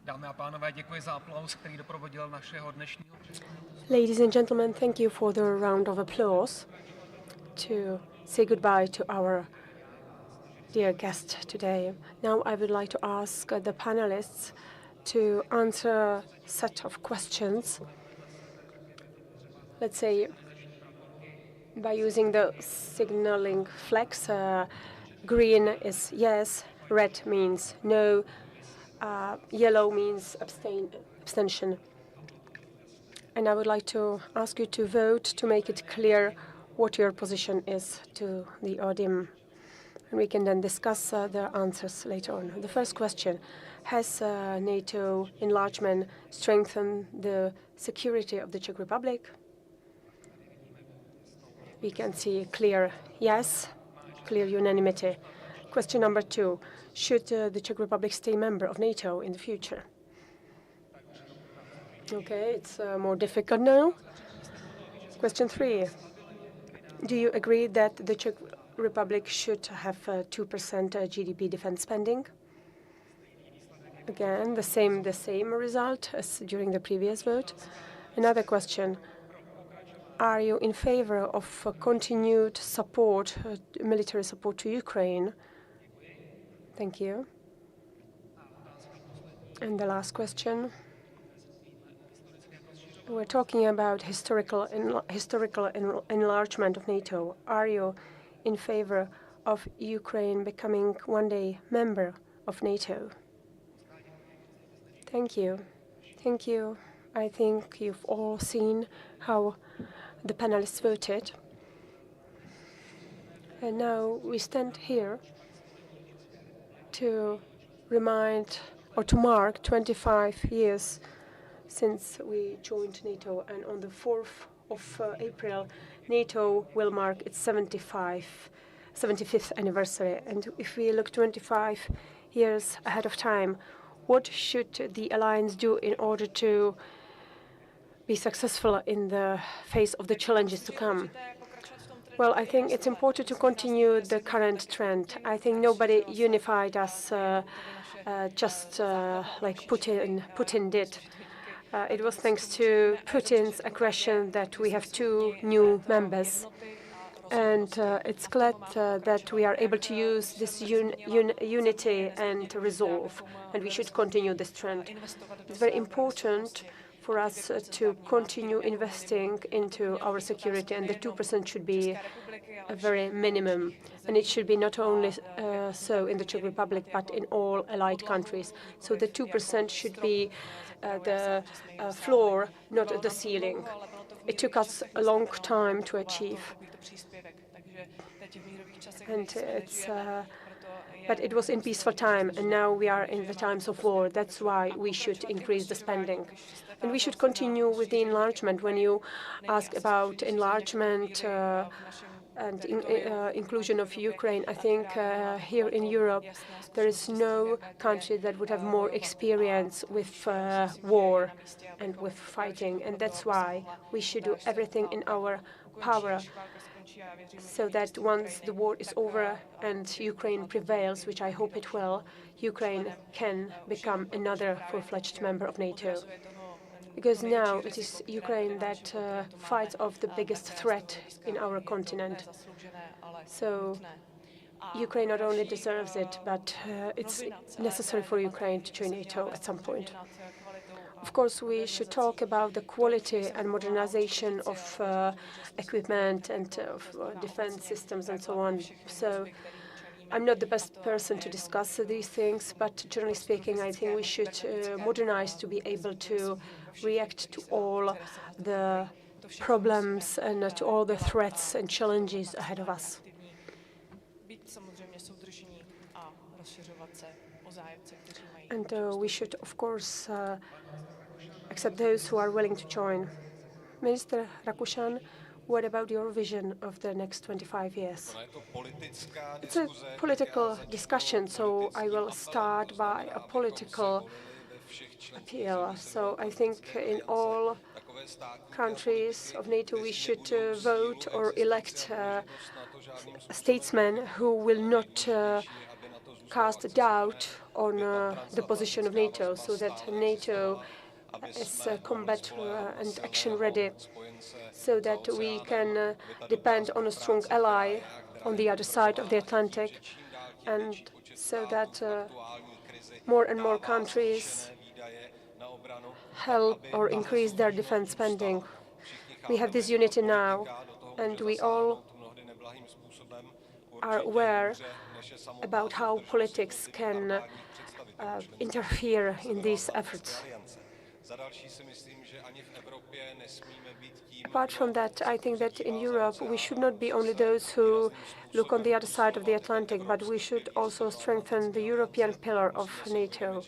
Dámy a pánové, děkuji za aplaus, který doprovodil našeho dnešního Ladies and gentlemen, thank you for the round of applause to say goodbye to our dear guest today. Now I would like to ask the panelists to answer a set of questions, let's say, by using the signaling flags. Green is yes, red means no, yellow means abstention. And I would like to ask you to vote to make it clear what your position is to the audience. And we can then discuss the answers later on. The first question, has NATO enlargement strengthened the security of the Czech Republic? We can see clear yes, clear unanimity. Question number 2, should the Czech Republic stay member of NATO in the future? Okay, it's more difficult now. Question 3, do you agree that the Czech Republic should have 2% GDP defense spending? Again, the same result as during the previous vote. Another question, are you in favor of continued support, military support to Ukraine? Thank you. And the last question. We're talking about historical enlargement of NATO. Are you in favor of Ukraine becoming one day member of NATO? Thank you. Thank you. I think you've all seen how the panelists voted. And now we stand here to remind or to mark 25 years since we joined NATO, and on the 4th of April, NATO will mark its 75th anniversary. And if we look 25 years ahead of time, what should the alliance do in order to be successful in the face of the challenges to come? Well, I think it's important to continue the current trend. I think nobody unified us just like Putin did. It was thanks to Putin's aggression that we have 2 new members. And it's glad that we are able to use this unity and resolve, and we should continue this trend. It's very important for us to continue investing into our security, and the 2% should be a very minimum. And it should be not only so in the Czech Republic, but in all allied countries. So the 2% should be the floor, not the ceiling. It took us a long time to achieve. And it's But it was in peaceful time, and now we are in the times of war. That's why we should increase the spending. And we should continue with the enlargement. When you ask about enlargement and inclusion of Ukraine, I think here in Europe there is no country that would have more experience with war and with fighting. And that's why we should do everything in our power so that once the war is over and Ukraine prevails, which I hope it will, Ukraine can become another full-fledged member of NATO. Because now it is Ukraine that fights off the biggest threat in our continent. So Ukraine not only deserves it, but it's necessary for Ukraine to join NATO at some point. Of course, we should talk about the quality and modernization of equipment and of defense systems and so on. So I'm not the best person to discuss these things, but generally speaking, I think we should modernize to be able to react to all the problems and to all the threats and challenges ahead of us. And we should, of course, accept those who are willing to join. Minister Rakušan, what about your vision of the next 25 years? It's a political discussion, so I will start by a political appeal. So I think in all countries of NATO we should vote or elect statesmen who will not cast doubt on the position of NATO, so that NATO is combat and action ready, so that we can depend on a strong ally on the other side of the Atlantic, and so that more and more countries help or increase their defense spending. We have this unity now, and we all are aware about how politics can interfere in these efforts. Apart from that, I think that in Europe we should not be only those who look on the other side of the Atlantic, but we should also strengthen the European pillar of NATO.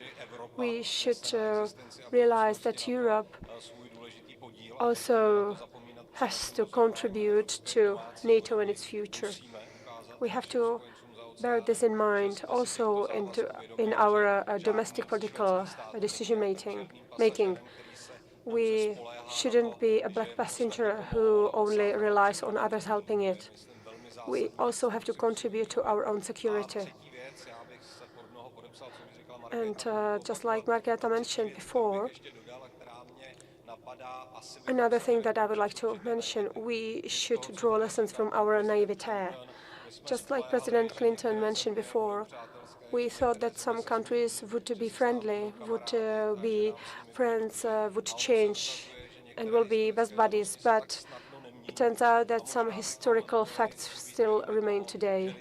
We should realize that Europe also has to contribute to NATO and its future. We have to bear this in mind also in our domestic political decision-making. We shouldn't be a black passenger who only relies on others helping it. We also have to contribute to our own security. And just like Margareta mentioned before, another thing that I would like to mention, we should draw lessons from our naivete. Just like President Clinton mentioned before, we thought that some countries would be friendly, would be friends, would change, and will be best buddies. But it turns out that some historical facts still remain today.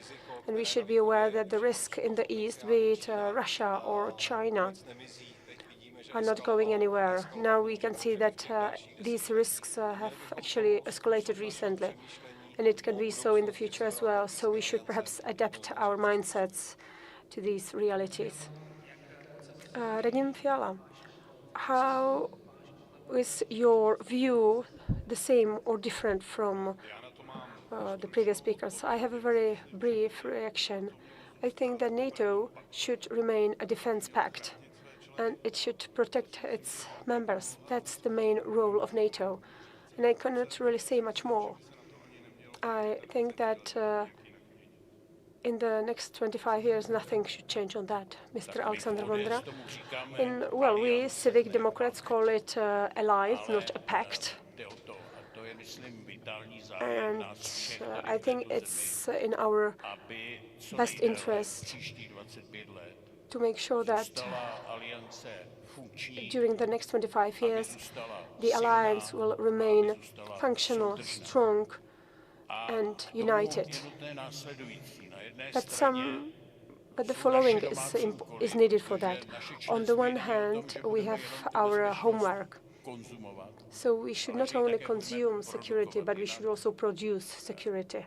And we should be aware that the risk in the East, be it Russia or China, are not going anywhere. Now we can see that these risks have actually escalated recently, and it can be so in the future as well. So we should perhaps adapt our mindsets to these realities. Radim Fiala, how is your view the same or different from the previous speakers? I have a very brief reaction. I think that NATO should remain a defense pact, and it should protect its members. That's the main role of NATO, and I cannot really say much more. I think that in the next 25 years, nothing should change on that. Mr. Alexander Vondra? Well, we civic democrats call it alliance, not a pact. And I think it's in our best interest to make sure that during the next 25 years, the alliance will remain functional, strong, and united. But the following is needed for that. On the one hand, we have our homework. So we should not only consume security, but we should also produce security.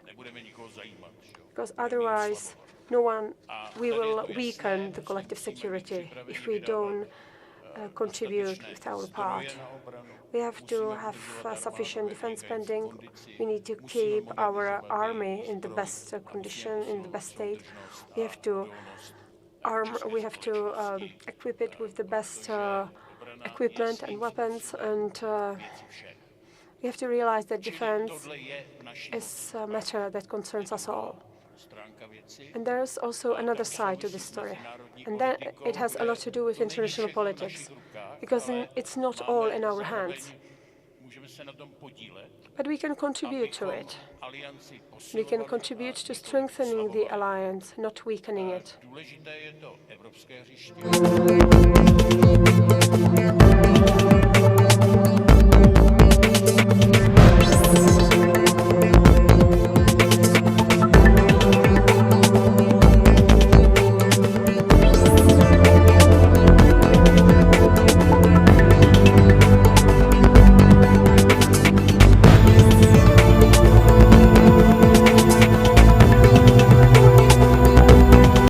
Because otherwise, we will weaken the collective security if we don't contribute with our part. We have to have sufficient defense spending. We need to keep our army in the best condition, in the best state. We have to equip it with the best equipment and weapons, and we have to realize that defense is a matter that concerns us all. And there's also another side to this story, and that it has a lot to do with international politics, because it's not all in our hands. But we can contribute to it. We can contribute to strengthening the alliance, not weakening it.